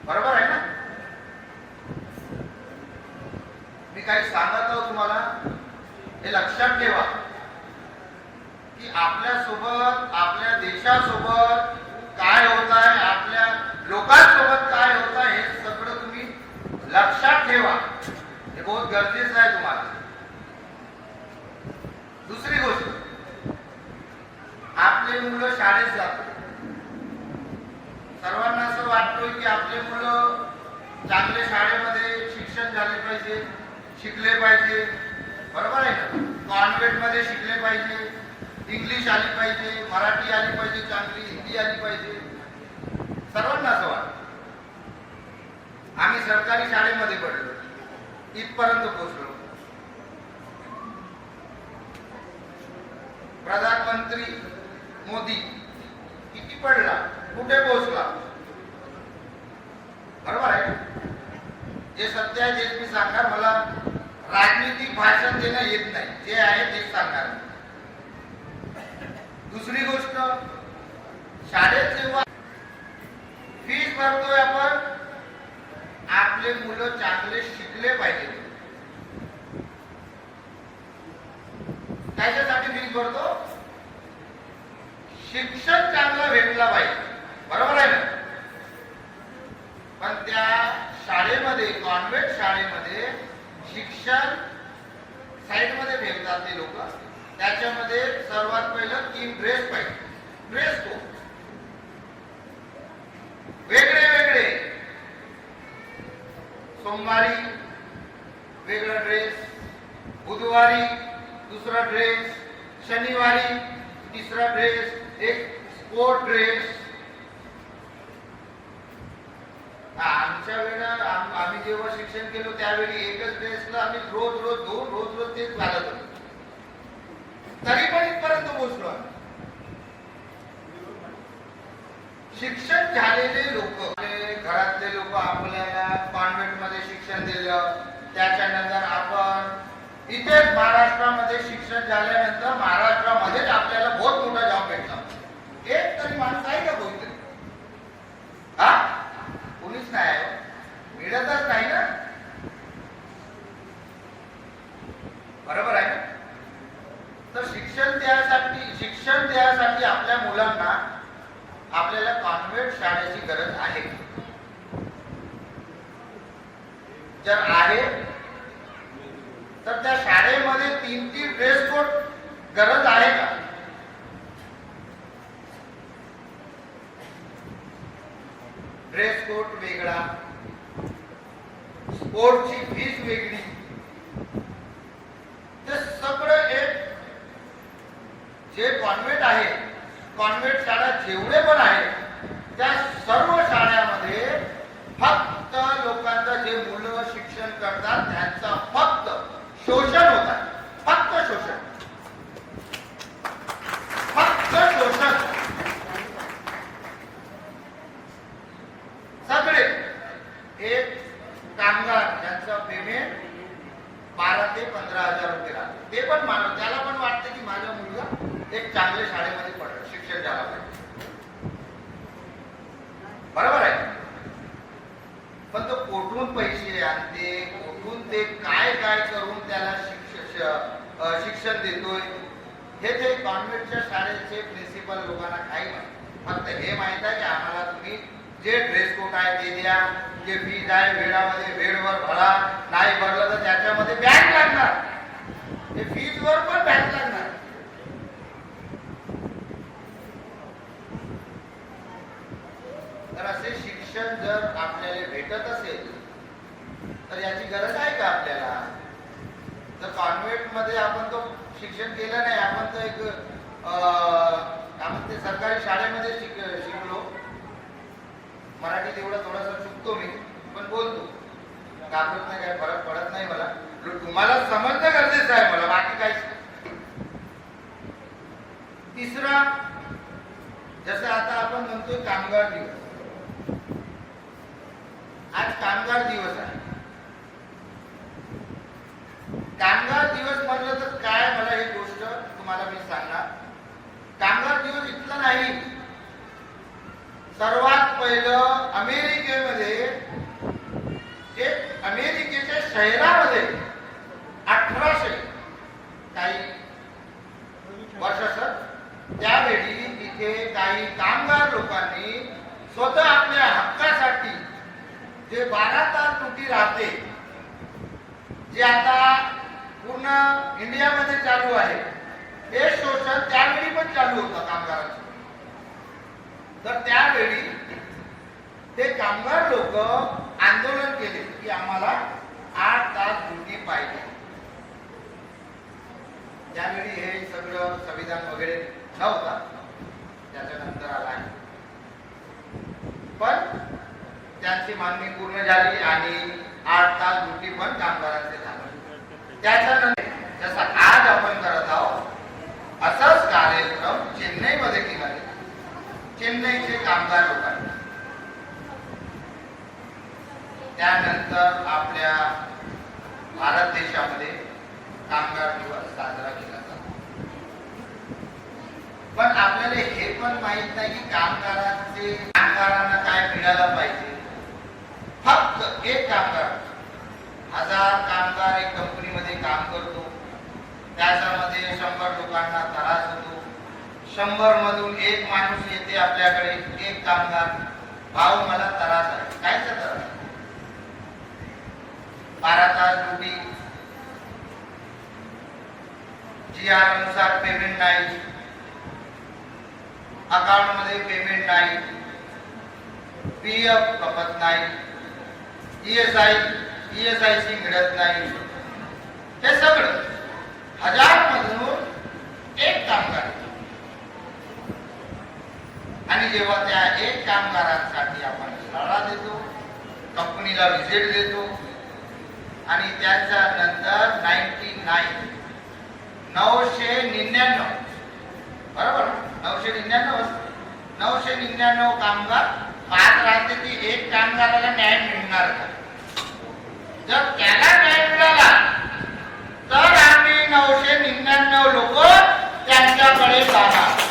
बरोबर आहे ना. मी काही सांगत आहोत तुम्हाला, हे लक्षात ठेवा की आपल्यासोबत, आपल्या देशासोबत काय होत आहे, आपल्या लोकांसोबत काय होत आहे, हे सगळं तुम्ही लक्षात ठेवा. हे बहुत गरजेचं आहे तुम्हाला. दुसरी गोष्ट, आपले मुलं शाळेत जातात. सर्वांना असं वाटतोय की आपले मुलं चांगल्या शाळेमध्ये शिक्षण झाले पाहिजे, शिकले पाहिजे, बरोबर आहे ना. कॉन्व्हेंट मध्ये शिकले पाहिजे, इंग्लिश आली पाहिजे, मराठी आली पाहिजे, चांगली हिंदी आली पाहिजे. सर्वांना असं वाटतं. आम्ही सरकारी शाळेमध्ये पडलो, इथपर्यंत पोहोचलो. प्रधानमंत्री मोदी किती पडला, कुठे पोहोचला, बरोबर आहे. जे सत्य आहे तेच मी सांगणार. मला राजनीतिक भाषण देणं येत नाही, जे आहे तेच सांगणार. दुसरी गोष्ट, शाळेत जेव्हा फीस भरतोय आपण, आपले मुलं चांगले शिकले पाहिजे. त्याच्यासाठी फीस भरतो, शिक्षण चांगलं भेटला पाहिजे, बरोबर आहे ना. पण त्या शाळेमध्ये, कॉन्व्हेंट शाळेमध्ये शिक्षण साईडमध्ये ठेवतात ते लोक. त्याच्यामध्ये सर्वात पहिलं 3 ड्रेस पाहिजे. ड्रेस कोड वेगळे वेगळे. सोमवारी वेगळा ड्रेस, बुधवारी दुसरा ड्रेस, शनिवारी तिसरा ड्रेस, एक स्पोर्ट ड्रेस. आमच्या वेळेला आम्ही जेव्हा शिक्षण केलं त्यावेळी एकच ड्रेसला आम्ही रोज रोज धुवून रोज रोज तेच घालत होतो. तरी पण इथपर्यंत पोहोचलो. शिक्षण झालेले लोक, घरातले लोक आपल्याला कॉन्व्हेंट मध्ये शिक्षण दिलं, त्याच्यानंतर आपण इथेच महाराष्ट्रामध्ये शिक्षण झाल्यानंतर महाराष्ट्रामध्येच आपल्याला बहुत मोठा जॉब भेटला. एक तरी माणूस आहे का कोणतरी? हा, कोणीच नाही आहे, मिळतच नाही ना. बरोबर आहे ना? तर शिक्षण द्यासाठी आपल्या मुलांना आपल्याला कॉन्व्हेंट शाळेची गरज आहे. जर आहे तर त्या शाळेमध्ये 3 ड्रेस कोड गरज आहे का? ड्रेस कोड वेगळा, स्पोर्टची फीस वेगळी, ते सगळं एक जे कॉन्व्हेंट आहे, कॉन्व्हेंट शाळा जेवढे पण आहे त्या सर्व शाळांमध्ये फक्त लोकांचं जे मुलं शिक्षण करतात त्यांचं फक्त शोषण होत आहे. फक्त शोषण. सगळे एक कामगार ज्यांचं पेमेंट 12 ते 15 हजार रुपये राहते, ते पण मानव, त्याला पण वाटतं की माझा मुलगा एक चांगल्या शाळेमध्ये पडेल, शिक्षण झाला पाहिजे. बरोबर आहे. पण तो कुठून पैसे आणते, कुठून ते काय काय करून त्याला शिक्षण देतोय हे ते कॉन्व्हेंटच्या शाळेचे प्रिन्सिपल लोकांना काही माहिती. फक्त हे माहित आहे की आम्हाला तुम्ही जे ड्रेस कोड आहे ते द्या, जे फीज आहे वेळामध्ये वेळेवर भरा, नाही भरलं तर त्याच्यामध्ये बँक लागणार, ते फीज वर पण बँक लागणार. तर असे शिक्षण जर आपल्याला भेटत असेल तर याची गरज आहे का आपल्याला? तर कॉन्व्हेंट मध्ये आपण तो शिक्षण केलं नाही, आपण तर एक आपण ते सरकारी शाळेमध्ये शिकलो. मराठी तेवढं थोडंसं चुकतो मी, पण बोलतो, घाबरत नाही, काय फरक पडत नाही मला. तुम्हाला समजणं गरजेचं आहे मला, बाकी काहीच नाही. तिसरा, जसं आता आपण म्हणतोय कामगार दिवस, आज कामगार दिवस आहे. कामगार दिवस म्हटलं तर काय, मला ही गोष्ट तुम्हाला मी सांगणार. कामगार दिवस इथला नाही, सर्वात पहिलं अमेरिकेमध्ये, अमेरिकेच्या शहरामध्ये 1800 काही वर्ष त्यावेळी इथे काही कामगार लोकांनी स्वतः आपल्या हक्कासाठी जे 12 तास ड्युटी राहते, जे आता पूर्ण इंडियामध्ये चालू आहे, हे शोषण त्यावेळी पण चालू होतं कामगारांचं. तर त्यावेळी ते कामगार लोक आंदोलन केले की आम्हाला 8 तास ड्युटी पाहिजे. त्यावेळी हे सगळं संविधान वगैरे नव्हता, त्याच्यानंतर आला आहे. पण त्यांची मागणी पूर्ण झाली आणि 8 तास ड्युटी पण कामगारांचे झालं. त्याच्यानंतर जसं आज आपण करत आहोत असाच कार्यक्रम चेन्नईमध्ये केला गेला. चेन्नईचे कामगार लोकांनी. त्यानंतर आपल्या भारत देशामध्ये कामगार दिवस साजरा केला जातो. पण आपल्याला हे पण माहित नाही की कामगारांना काय मिळालं पाहिजे. फक्त एक कामगार, 1000 कामगार एक कंपनीमध्ये काम करतो, त्याच्यामध्ये 100 लोकांना त्रास होतो. 100 मधून एक माणूस येते आपल्याकडे, एक कामगार, भाऊ मला त्रास आहे. कायचा त्रास? 12 तास ड्युटी, GR अनुसार पेमेंट नाही, अकाउंट मध्ये पेमेंट नाही, PF खपत नाही, ESIC मिळत नाही. हे सगळं 1000 मधून एक कामगार. आणि जेव्हा त्या एक कामगारांसाठी आपण लढा देतो, कंपनीला व्हिजिट देतो आणि त्याच्या नंतर 999 बरोबर 999 999 कामगार पाहत राहते की एक कामगाराला न्याय मिळणार का. जर त्याला न्याय मिळाला तर आम्ही 999 लोक त्यांच्याकडे जाणार.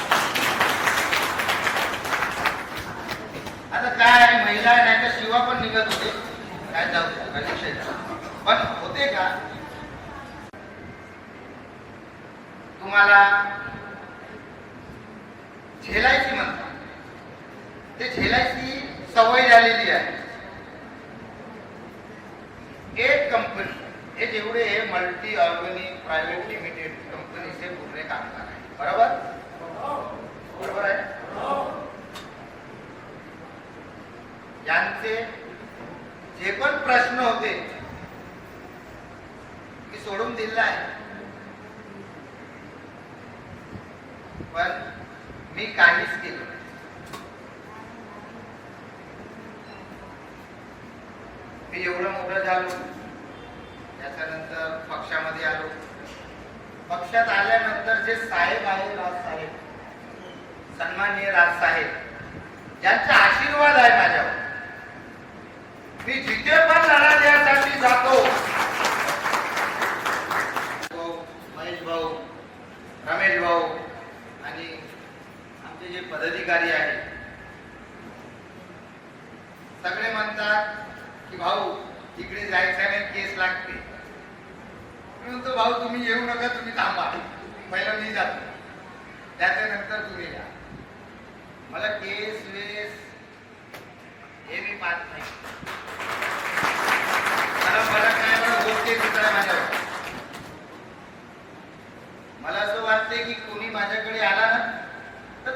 आता काय महिला नाही तर शिवा पण निघत होते, काय जाऊ द्या, विषय पण होते का. तुम्हाला झेलायची म्हणतात, ते झेलायची सवय झालेली आहे. एक कंपनी हे जेवढे मल्टी ऑर्गॅनिक प्रायव्हेट लिमिटेड कंपनीचे पूर्ण कामगार आहे, बरोबर बरोबर आहे. यांचे जे पण प्रश्न होते मी सोडून दिला आहे, पण मी काहीच केलं नाही. मी एवढं मोठं झालो, त्याच्यानंतर पक्षामध्ये आलो. पक्षात आल्यानंतर जे साहेब आहे, राजसाहेब, सन्माननीय राजसाहेब, ज्यांचा आशीर्वाद आहे माझ्यावर, मी जिथे पण लढा द्यायसाठी जातो. महेश भाऊ, रमेश भाऊ आणि आमचे जे पदाधिकारी आहेत सगळे म्हणतात की भाऊ तिकडे जायचं नाही, केस लागते. म्हणतो भाऊ तुम्ही येऊ नका, तुम्ही थांबा, पहिलं मी जातो, त्याच्यानंतर तुम्ही या. मला केस वेस हे मी पाहत नाही. मला फरक नाही, मला गोष्टी सुद्धा माझ्यावर. मला असं वाटते की कोणी माझ्याकडे आला ना तर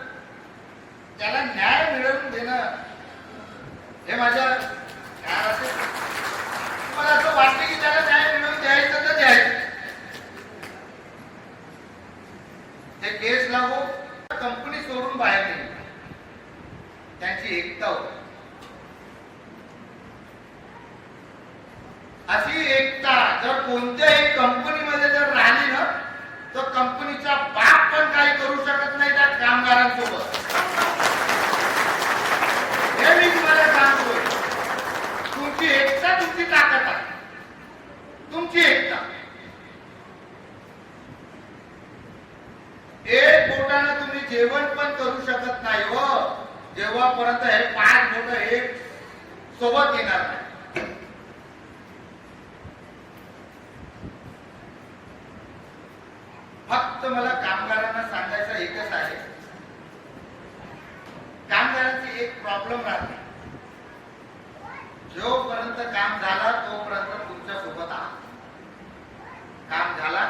त्याला न्याय मिळवून देणं हे माझ्या असेल. मला असं वाटतं की त्याला न्याय मिळवून द्यायचं तर द्यायचं. ते केस लागू कंपनी सोडून बाहेर गेली, त्यांची एकता होती. अशी एकता जर कोणत्याही कंपनीमध्ये जर राहिली ना तर कंपनीचा बाप पण काही करू शकत नाही त्या कामगारांसोबत. हे मी तुम्हाला सांगतोय. तुमची एकता तुमची ताकद आहे, तुमची एकता. एक बोटाने तुम्ही जेवण पण करू शकत नाही हो, जेव्हापर्यंत हे 5 बोट एक सोबत येणार नाही. फक्त मला कामगारांना सांगायचं एकच आहे, कामगारांची एक प्रॉब्लेम राहते, जोपर्यंत काम झाला तोपर्यंत तुमच्या सोबत आहात. काम झाला,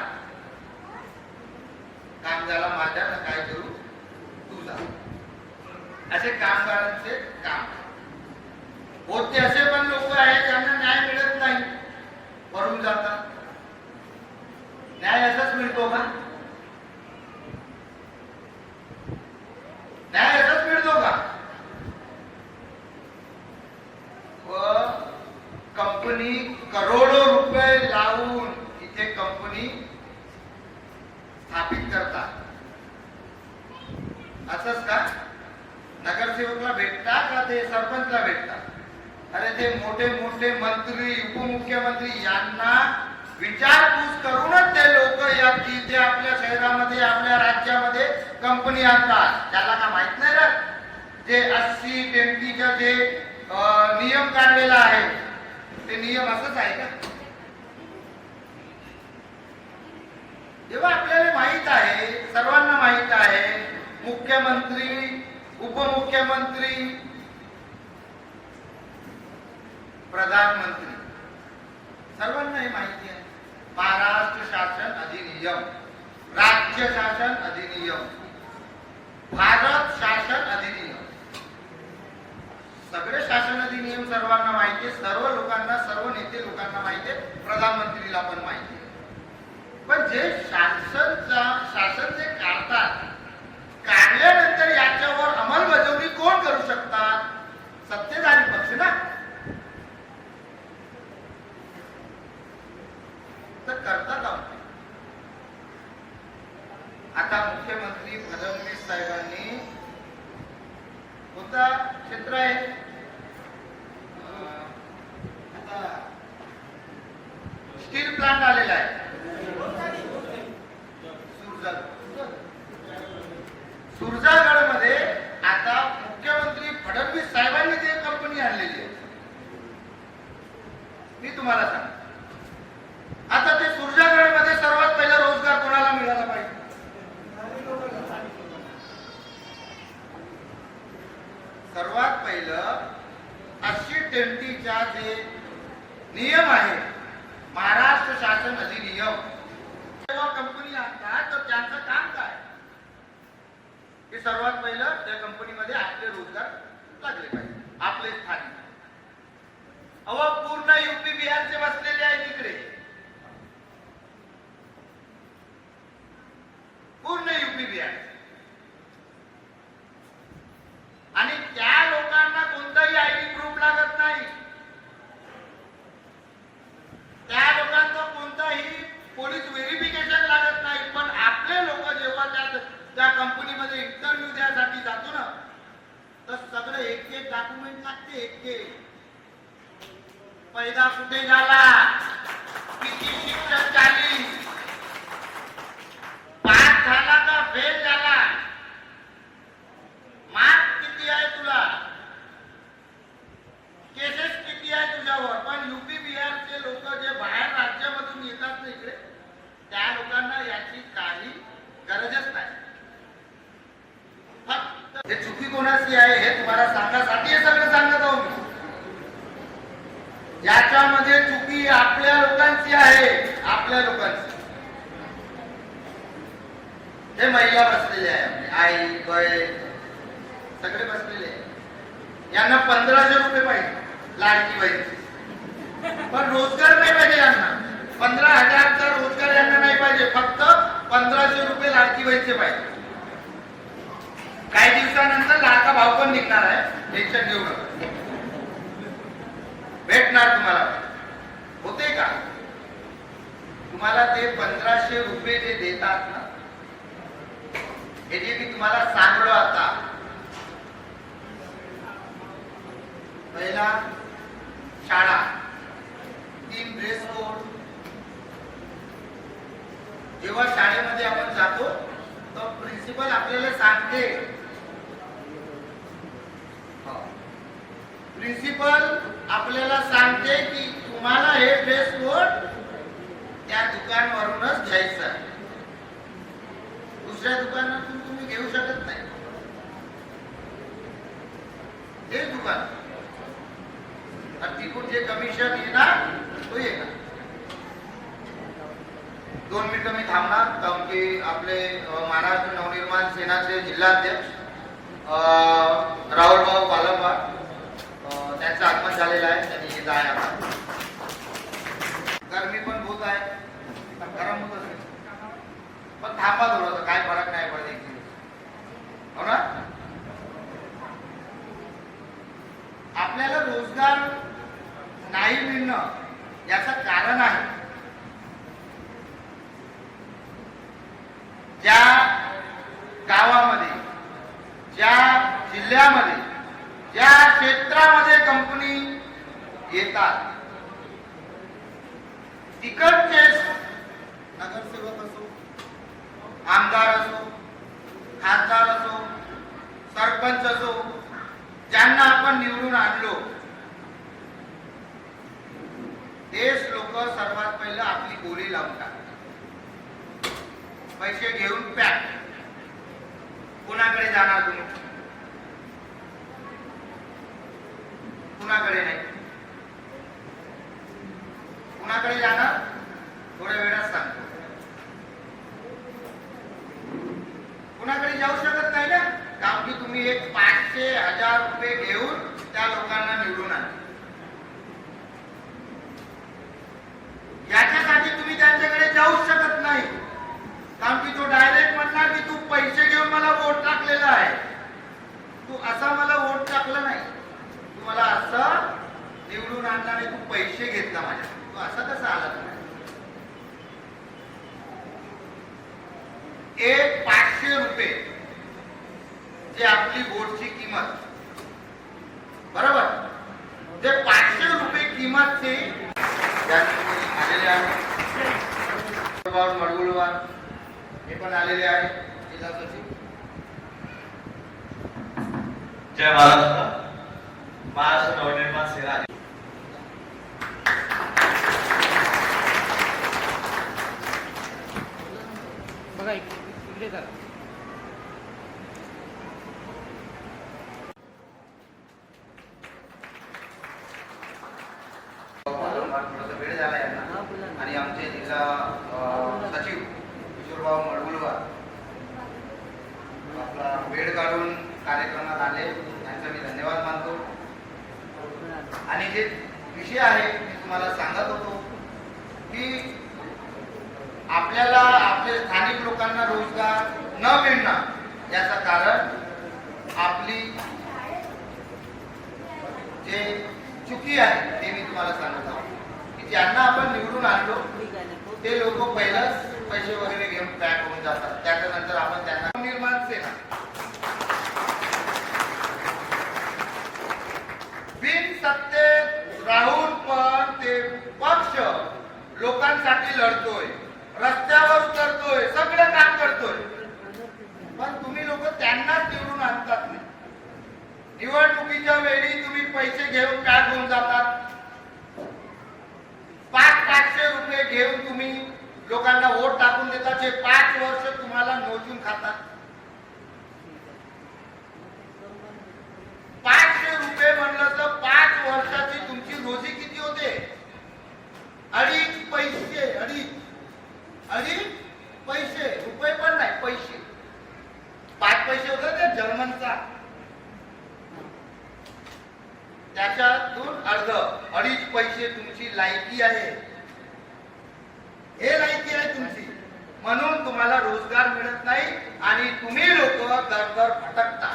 काम झाला माझ्या ना काय करू तुझा, असे कामगारांचे काम. होते असे पण लोक आहेत ज्यांना न्याय मिळत नाही, वरून जातात. न्याय असाच मिळतो का? न्याय असाच मिळतो का? व कंपनी करोडो रुपये लावून इथे कंपनी स्थापित करतात. असंच का? नगरसेवकला भेटतात का ते सरपंचला भेटतात? अरे ते मोठे मोठे मंत्री, उपमुख्यमंत्री यांना विचारपूस करूनच ते लोक या तिथे आपल्या शहरामध्ये, आपल्या राज्यामध्ये कंपनी आणतात. त्याला का माहित नाही रे, जे 80-20चा जे नियम काढलेला आहे ते नियम असंच आहे का? जेव्हा आपल्याला माहित आहे, सर्वांना माहित आहे, मुख्यमंत्री, उपमुख्यमंत्री, प्रधानमंत्री सर्वांना हे माहिती आहे. महाराष्ट्र शासन अधिनियम, राज्य शासन अधिनियम, भारत शासन अधिनियम, सगळे शासन अधिनियम सर्वांना माहिती आहे. सर्व लोकांना, सर्व नेते लोकांना माहिती आहे, प्रधानमंत्रीला पण माहिती आहे. पण जे शासन जे काढतात, काढल्यानंतर याच्यावर अंमलबजावणी कोण करू शकतात? सत्तेधारी पक्ष ना. तर करतात आपण. आता मुख्यमंत्री फडणवीस साहेबांनी उद्योगाचा क्षेत्र आहे. आता स्टील प्लांट आलेला आहे सुरजागड मध्ये. आता मुख्यमंत्री फडणवीस साहेबांनी ते कंपनी आणलेली आहे. मी तुम्हाला सांगतो, आता ते सुरजागड मध्ये सर्वात पहिला रोजगार कोणाला मिळाला पाहिजे? सर्वात पहिलं 80-20च्या जे नियम आहे, महाराष्ट्र शासन अधिनियम, जेव्हा कंपनी आणतात तर त्यांचं काम काय? हे सर्वात पहिलं त्या कंपनीमध्ये आपले रोजगार लागले पाहिजे, आपले स्थानिक. अहो, पूर्ण युपी बिहारचे बसलेले आहे तिकडे, पूर्ण युपी बिहार. आणि त्या लोकांना कोणताही आयडी प्रूफ लागत नाही, त्या लोकांचा कोणताही पोलीस व्हेरिफिकेशन लागत नाही. पण आपले लोक जेव्हा त्या कंपनीमध्ये इंटरव्ह्यू द्यासाठी जातो ना, तर सगळं एक एक डॉक्युमेंट लागते. एक पैदा कुठे झाला, किती शिक्षण झाली, पास झाला का फेल झाला, मार्क किती आहे तुला, केसेस किती आहे तुझ्यावर. पण युपी बिहारचे लोक जे बाहेर राज्यामधून येतात ना इकडे, त्या लोकांना याची काही गरजच नाही. फक्त हे चुकी कोणाची आहे हे तुम्हाला सांगण्यासाठी हे सगळं सांगत आहोत मी. याच्यामध्ये चुकी आपल्या लोकांची आहे, आपल्या लोकांची. हे महिला बसलेले आहे, आई बहीण सगळे बसलेले आहे. यांना 1500 रुपये पाहिजे लाडकी बहीण, पण रोजगार नाही पाहिजे यांना. 15,000चा रोजगार यांना नाही पाहिजे, फक्त 1500 रुपये लाडकी बहीणचे पाहिजे. काही दिवसानंतर लाडका भाव पण निघणार आहे, टेन्शन घेऊ नका, भेटणार तुम्हाला. होते का तुम्हाला ते 1500 रुपये जे देतात ना, हे जे मी तुम्हाला सांगलो आता, पहिला शाळा, 3 ड्रेस कोड. जेव्हा शाळेमध्ये आपण जातो तर प्रिन्सिपल आपल्याला सांगते, प्रिन्सिपल आपल्याला सांगते की तुम्हाला हे ड्रेस कोड त्या दुकानवरूनच घ्यायचं आहे, दुसऱ्या दुकानातून तुम्ही घेऊ शकत नाही. हे दुकान तिकडून जे कमिशन येणार तो येणार. 2 मिनिटं मी थांबणार, कारण की आपले महाराष्ट्र नवनिर्माण सेनाचे जिल्हाध्यक्ष राहुलभाऊ पालमवार त्यांचं आगमन झालेलं आहे. त्यांनी येत आहे. आता गरमी पण बहुत आहे, गरम होत असेल, पण थांबा थोडं, काय फरक नाही पडत एक दिवस, हो ना. आपल्याला रोजगार नाही मिळणं याचं कारण आहे, ज्या गावामध्ये, ज्या जिल्ह्यामध्ये, ज्या क्षेत्रामध्ये कंपनी येतात, तिकडचे नगरसेवक असो, आमदार असो, खासदार असो, सरपंच असो, ज्यांना आपण निवडून आणलो, तेच लोक सर्वात पहिलं आपली बोली लावून टाकतात. पैसे घेऊन पॅक. कुणाकडे जाणार तुम्ही? कुणाकडे नाही. कुणाकडे जाणार? थोड्या वेळात सांगतो. कुणाकडे जाऊ शकत नाही ना, कारण की तुम्ही एक 500-1000 रुपये घेऊन त्या लोकांना निवडून आणले. याच्यासाठी तुम्ही त्यांच्याकडे जाऊ शकत नाही, कारण की तो डायरेक्ट म्हणणार की तू पैसे घेऊन मला वोट टाकलेला आहे, तू असा मला वोट टाकला नाही, तू मला असं निवडून आणला नाही, तू पैसे घेतला माझ्या, तू असा कसा आला नाही. एक 500 रुपये जे आपली वोटची किंमत, बरोबर. जे 500 रुपये किंमतचे त्या ठिकाणी आलेले आहेत. मडगुळवार हे पण आलेले आहे. जिल्हा सचिव.
जय महाराष्ट्र. महाराष्ट्र नवनिर्माण सेना
बघा इकडे करा.
थोडासा वेळ झाला यांना आणि आमचे जिल्हा सचिव किशोरभाऊ मडगुळवार आपला वेळ काढून कार्यक्रमात आले, त्यांचा मी धन्यवाद मानतो. आणि जे विषय आहे मी तुम्हाला सांगत होतो की आपल्याला आपले स्थानिक लोकांना रोजगार न मिळणं याचं कारण आपली जे चुकी आहे ते मी तुम्हाला सांगत आहोत की ज्यांना आपण निवडून आणलो ते लोक पहिलंच पैसे वगैरे घेऊन पॅक होऊन जातात. त्याच्यानंतर आपण त्यांना निर्माण सेना बिन सत्तेत राहून पण ते पक्ष लोकांसाठी लढतोय, रस्त्यावर उतरतोय, सगळं काम करतोय, पण तुम्ही लोक त्यांनाच निवडून आणतात नाही. निवडणुकीच्या वेळी तुम्ही पैसे घेऊन पॅक होऊन जातात. 500 रुपये घेऊन तुम्ही लोकांना वोट टाकून देतात, जे 5 वर्ष तुम्हाला नोचून खातात. 500 रुपये म्हणलं तर 5 वर्षाची तुमची रोजी किती होते? 2.5 पैसे. 2.5 पैसे, रुपये पण नाही, पैसे. 5 पैसे होते ते जर्मनचा, त्याच्यातून अर्ध 2.5 पैसे तुमची लायकी आहे. हे लायकी आहे तुमची, म्हणून तुम्हाला रोजगार मिळत नाही आणि तुम्ही लोक दर भटकता.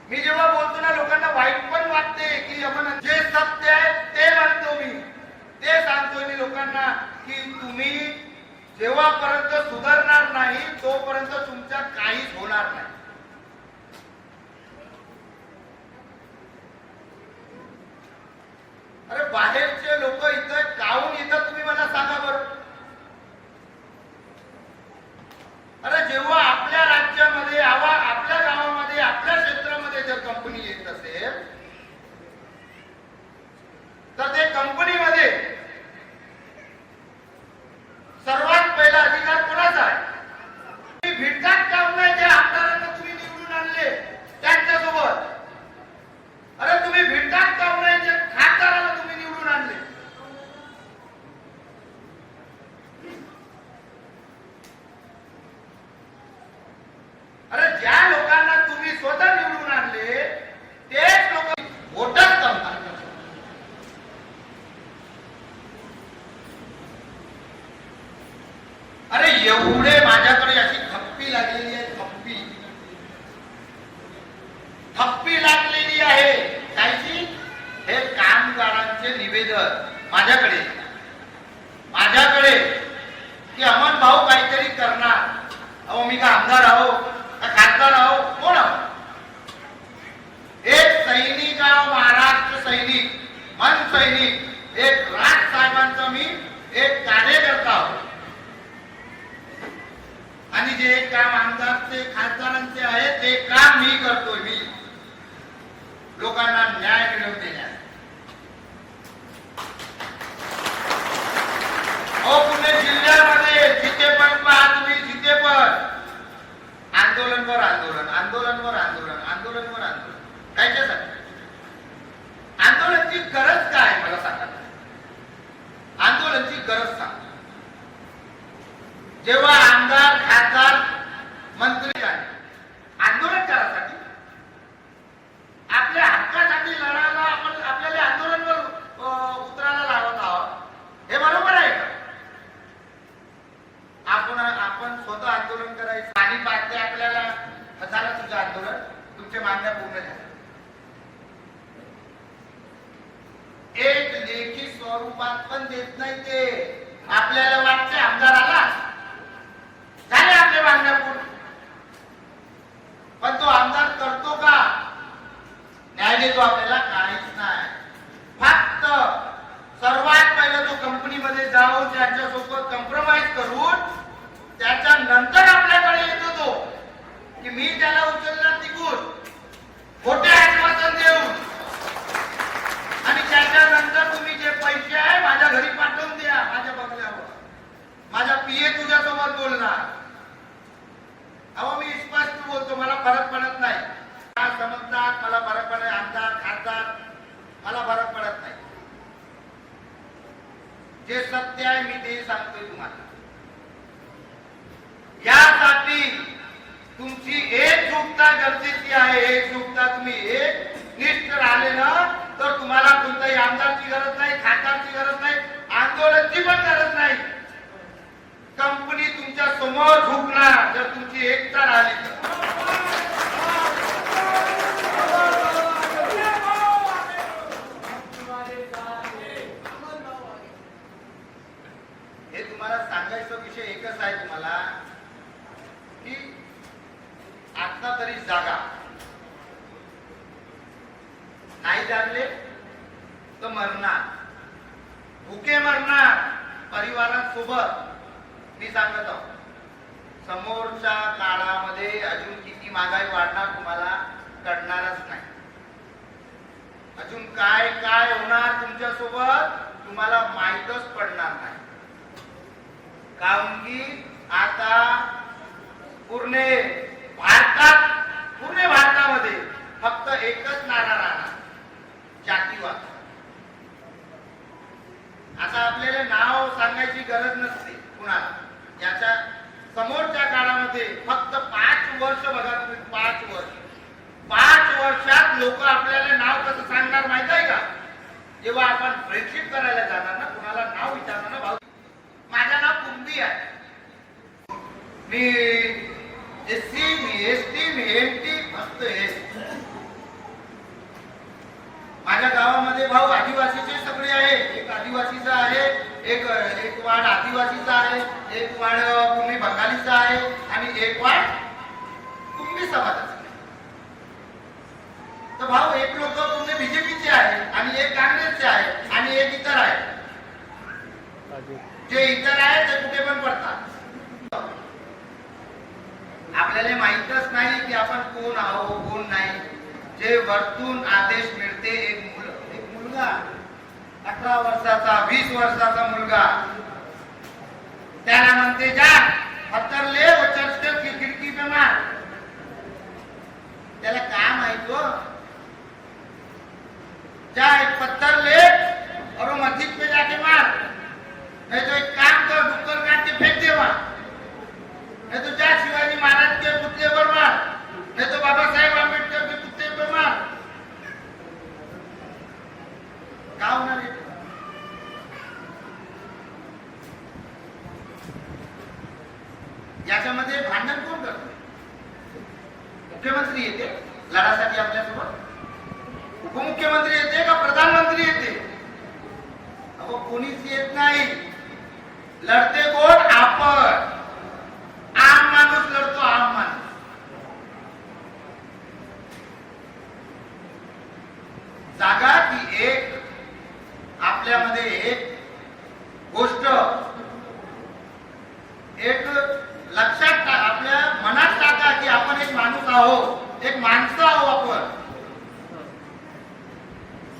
मी जेव्हा बोलतो ना लोकांना वाईट पण वाटते की आपण जे सत्य आहे ते म्हणतो, मी ते सांगतोय मी लोकांना की तुम्ही जेव्हापर्यंत सुधारणार नाही तोपर्यंत तुमच्या काहीच होणार नाही. अरे बाहेरचे लोक इथं काहून येतात तुम्ही मला सांगा बरं. अरे जेव्हा आपल्या राज्यामध्ये आपल्या गावामध्ये आपल्या क्षेत्रामध्ये जर कंपनी येत असेल तर ते कंपनीमध्ये सर्वात पहिला अधिकार कोणाचा आहे? तुम्ही भिडतात का नाही ज्या आमदारांना तुम्ही निवडून आणले त्यांच्यासोबत? अरे तुम्ही भिडतात का नाही ज्या खासदाराला तुम्ही निवडून आणले? अरे ज्या लोकांना तुम्ही स्वतः निवडून आणले तेच लोक वोटच करतात. अरे एवढे माझ्याकडे अशी थप्पी लागलेली आहे, थप्पी लागलेली आहे. कायची? हे कामगारांचे निवेदन माझ्याकडे की अमन भाऊ काहीतरी करणार. अहो मी का आमदार आहो का खासदार आहो? कोण आहो? एक सैनिक आहो, महाराष्ट्र सैनिक, मन सैनिक, एक राज साहेबांचा मी एक कार्यकर्ता आहो. आणि जे काम आमदारचे खासदारांचे आहे ते काम मी करतोय. मी लोकांना न्याय मिळवून देण्यास. पुणे जिल्ह्यामध्ये जिथे पण पहा तुम्ही, जिथे पण आंदोलनवर आंदोलन, आंदोलनवर आंदोलन, आंदोलनवर आंदोलन. कायच्यासाठी? आंदोलनाची गरज काय मला सांगा. आंदोलनाची गरज सांगा. जेव्हा आमदार खासदार मंत्री आहे आंदोलन करायसाठी, आपल्या हक्कासाठी लढायला आपण आपल्याला आंदोलनावर उतरायला लावत आहोत, हे बरोबर आहे का? आपण स्वतः आंदोलन करायचं आणि बाकी आपल्याला झालं तुझं आंदोलन, तुमच्या मागण्या पूर्ण झाल्या. एक लेखी स्वरूपात पण देत नाही ते. आपल्याला वाटते आमदाराला झाले आपल्या मागण्या पूर्ण, पण तो आमदार करतो का? देतो आपल्याला काहीच नाही. फक्त सर्वात पहिलं तो कंपनीमध्ये जाऊन त्यांच्यासोबत कॉम्प्रोमाइज करून त्याच्यानंतर आपल्याकडे येतो तो की मी त्याला उचलणार तिकून खोटे आश्वासन देऊन आणि त्याच्यानंतर तुम्ही जे पैसे आहे माझ्या घरी पाठवून द्या माझ्या बंगल्यावर. माझा पीए तुझ्यासोबत बोलणार. अहो मी स्पष्ट बोलतो, मला फरक पडत नाही. समजतात मला फरक पडत, आमदार खासदार मला फरक पडत नाही. जे सत्य आहे मी ते सांगतोय तुम्हाला. यासाठी तुमची एक एकजुटता गरजेची आहे. एकजुटता तुम्ही एक निष्ठ राहिले ना तर तुम्हाला कोणत्याही आमदारची गरज नाही, खासदारची गरज नाही, आंदोलनाची पण गरज नाही. कंपनी तुमच्या समोर झुकणार जर तुमची एकता राहिली तर. हे तुम्हाला सांगायचा विषय एकच आहे तुम्हाला की आता तरी जागा नाही जागले तर मरणार, भुके मरणार परिवारासोबत. मी सांगत आहोत समोरच्या काळामध्ये अजून किती महागाई वाढणार तुम्हाला कळणारच नाही. अजून काय काय होणार तुमच्या सोबत तुम्हाला माहीतच पडणार नाही. कारण की आता पूर्ण भारतामध्ये फक्त एकच नारा राहणार, जातीवाद. आता आपल्याला नाव सांगायची गरज नसते कुणाला. याच्या समोरच्या काळामध्ये फक्त 5 वर्ष बघा तुम्ही, 5 वर्षात लोक आपल्याला नाव कसं सांगणार माहित आहे का? जेव्हा आपण फ्रेंडशिप करायला जाणार ना, कुणाला नाव विचारणार ना, भाऊ माझं नाव कुंभी आहे, मी एससी, मी एसटी, मी एमटी, फक्त एस. माझ्या गावामध्ये भाऊ आदिवासीचे सगळे आहे. एक आदिवासीचा आहे, एक वाड आदिवासीचा आहे, एक वाड कुंभी बंगालीचा आहे आणि एक वाड कुंभी समाजाचा. तर भाऊ एक लोक पूर्ण बीजेपीचे आहे आणि एक काँग्रेसचे आहे आणि एक इतर आहे. जे इतर आहे ते कुठे पण पडतात. आपल्याला माहीतच नाही की आपण कोण आहोत कोण नाही. जे वरतून आदेश मिळते, एक मुलगा 18 वर्षाचा 20 वर्षाचा मुलगा त्याला म्हणते जा पत्थर ले वो चर्च की खिड़की पे मार. त्याला काय माहित हो? जा एक पत्थर ले और वो मस्जिद पे जाके मार, नहीं तो एक काम कर डुक्कर काट के फेंक दे वहां, नहीं तो जा शिवाजी महाराज के पुतले पर मार, नहीं तो बाबा साहेब आंबेडकर के पुतले पर मार. का होणार आहे? याच्यामध्ये भांडण कोण करतो? मुख्यमंत्री येते लढासाठी आपल्यासोबत, उपमुख्यमंत्री येते का प्रधानमंत्री येते? अहो कोणीच येत नाही. लढते कोण? आपण, आम माणूस लढतो, आम माणूस. जागा की एक आपल्यामध्ये एक गोष्ट एक लक्षात आपल्या मनात टाका की आपण एक माणूस आहोत, एक माणसं आहोत आपण.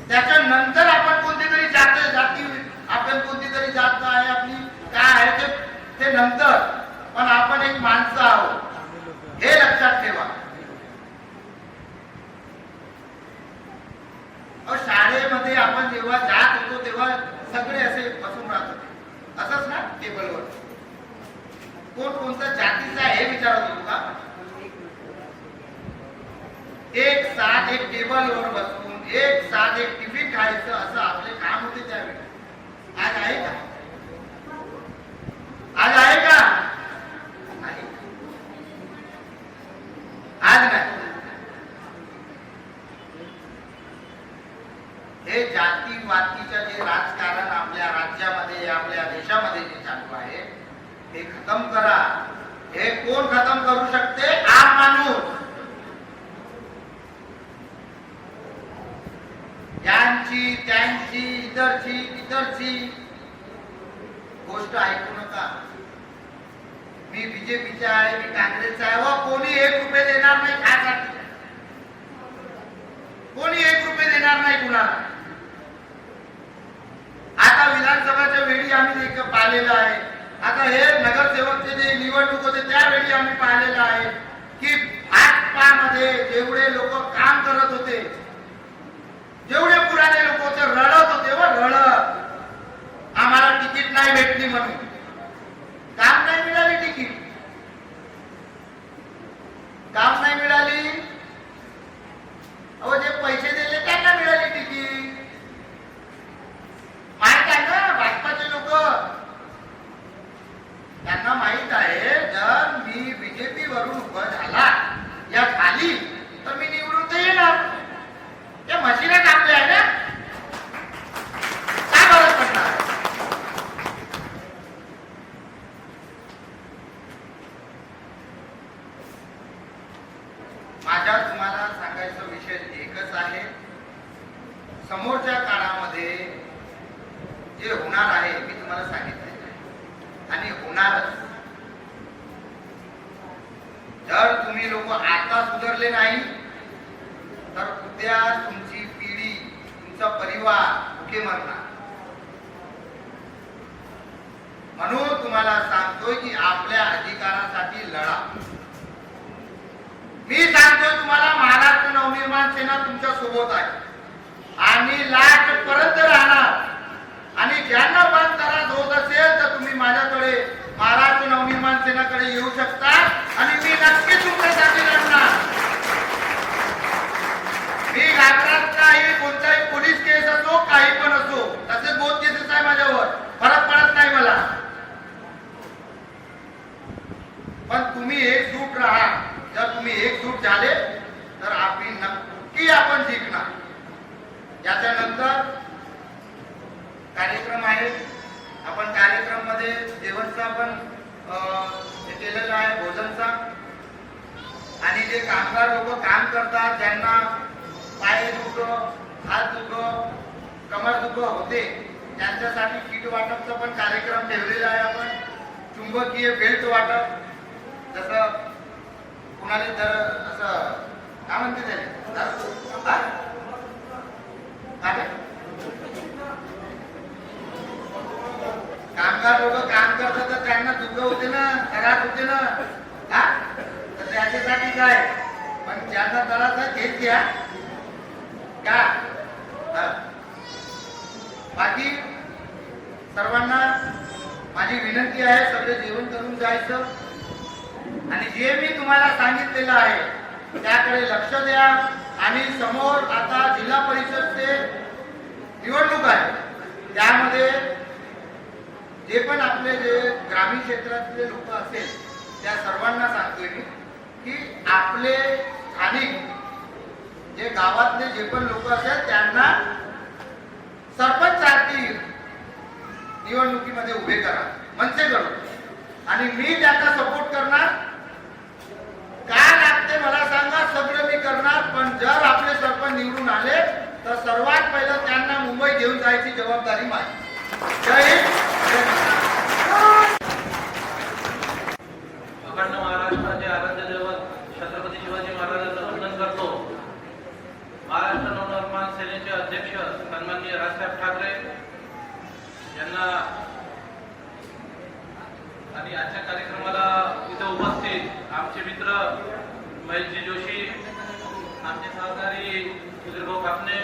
त्याच्यानंतर आपण कोणती तरी जाती, आपण कोणती तरी जात आहे आपली काय आहे ते नंतर, पण आपण एक माणसं आहोत हे लक्षात ठेवा. शाळेमध्ये आपण जेव्हा जात होतो तेव्हा सगळे असे बसून राहत होते, असंच ना टेबलवर. कोण कोणत्या जातीचा हे विचारत होतो का? एक साथ एक टेबलवर बसून एक साथ एक टिफिन खायचं असं आपले काम होते त्यावेळी. आज आहे का? आज आहे का? नाही, आज नाही. हे जातीवादीचं जे राजकारण आपल्या राज्यामध्ये आपल्या देशामध्ये जे चालू आहे हे खतम करा. हे कोण खतम करू शकते? आम माणूस. यांची त्यांची इतरची गोष्ट ऐकू नका. मी बीजेपीचा आहे, मी काँग्रेसचा आहे, व कोणी 1 रुपये देणार नाही खासाठी. कोणी 1 रुपये देणार नाही कुणाला. आता विधानसभाच्या वेळी आम्ही एक पाहिलेलं आहे. आता हे नगरसेवकचे जे निवडणूक होते त्यावेळी आम्ही पाहिलेलं आहे की भाजपामध्ये जेवढे लोक काम करत होते, जेवढे पुराणे लोक होते, रडत होते व रडत, आम्हाला तिकीट नाही भेटली म्हणून. काम नाही मिळाली तिकीट, काम नाही मिळाली. अहो जे पैसे दिले त्यांना मिळाली तिकीट. माहित आहे ना भाजपाचे लोक, त्यांना माहित आहे जर मी बीजेपी वरून उभा झाला या खाली तर मी निवडून तर येणार. त्या मशिनच आपल्या आहे ना, काय गरज पडणार. माझ्या तुम्हाला सांगायचा विषय एकच आहे. समोरच्या काळामध्ये जे होणार आहे मी तुम्हाला सांगितले आणि होणारच. जर तुम्ही लोक आता सुधारले नाही तर उद्या तुमची पिढी, तुमचा परिवार भुके मरणार. म्हणून तुम्हाला सांगतोय की आपल्या अधिकारासाठी लढा. मी सांगतोय तुम्हाला महाराष्ट्र नवनिर्माण सेना तुमच्या सोबत आहे आणि लाट पर्यंत राहणार. आणि ज्यांना पण त्रास होत असेल तर तुम्ही माझ्याकडे महाराष्ट्र नवनिर्माण सेनाकडे येऊ शकता आणि मी नक्की तुमच्यासाठी लढणार. मी घाबरत नाही. कोणताही पोलीस केस असो, काही पण असो, तसे बहुत केसेस आहे माझ्यावर, फरक पडत नाही मला. पण तुम्ही एकजूट राहा. जर तुम्ही एकजूट झाले तर आपण जिंकणार. याच्यानंतर कार्यक्रम आहे. आपण कार्यक्रम मध्ये जेवणचा पण हे केलेला आहे, भोजनचा. आणि जे कामगार लोक काम करतात, ज्यांना पाय दुखं, हात दुखं, कमर दुखं होते, त्यांच्यासाठी किट वाटपचा पण कार्यक्रम ठेवलेला आहे आपण. चुंबकीय बेल्ट वाटप, जसं कुणाला जर असं काय म्हणते त्याने कामगार लोक काम करतात तर त्यांना दुःख होते ना, त्रास होते ना, तर त्याच्यासाठी काय. पण ज्यांना त्रास आहे तेच घ्या का. बाकी सर्वांना माझी विनंती आहे, सगळे जेवण करून जायचं आणि जे मी तुम्हाला सांगितलेलं आहे त्याकडे लक्ष द्या. आणि समोर आता जिल्हा परिषदचे निवडणूक आहे, त्यामध्ये जे पण आपले जे ग्रामीण क्षेत्रातले लोक असेल त्या सर्वांना सांगतोय मी की आपले स्थानिक जे गावातले जे पण लोक असेल त्यांना सरपंचसाठी निवडणुकीमध्ये उभे करा मनसेकडून. आणि मी त्यांना सपोर्ट करणार. काय लागते मला सांगा, सगळं मी करणार. पण जर आपले सरपंच निवडून आले तर सर्वात पहिलं त्यांना मुंबई घेऊन जायची जबाबदारी माझी. जय हिंद.
अखंड महाराष्ट्राचे आराध्य दैवत छत्रपती शिवाजी महाराजांचं वंदन करतो. महाराष्ट्र नवनिर्माण सेनेचे अध्यक्ष सन्माननीय राजसाहेब ठाकरे यांना आणि आजच्या कार्यक्रमाला इथे उपस्थित आमचे मित्र महेशजी जोशी, आमचे सहकारी सुधीरभाऊ कापणे,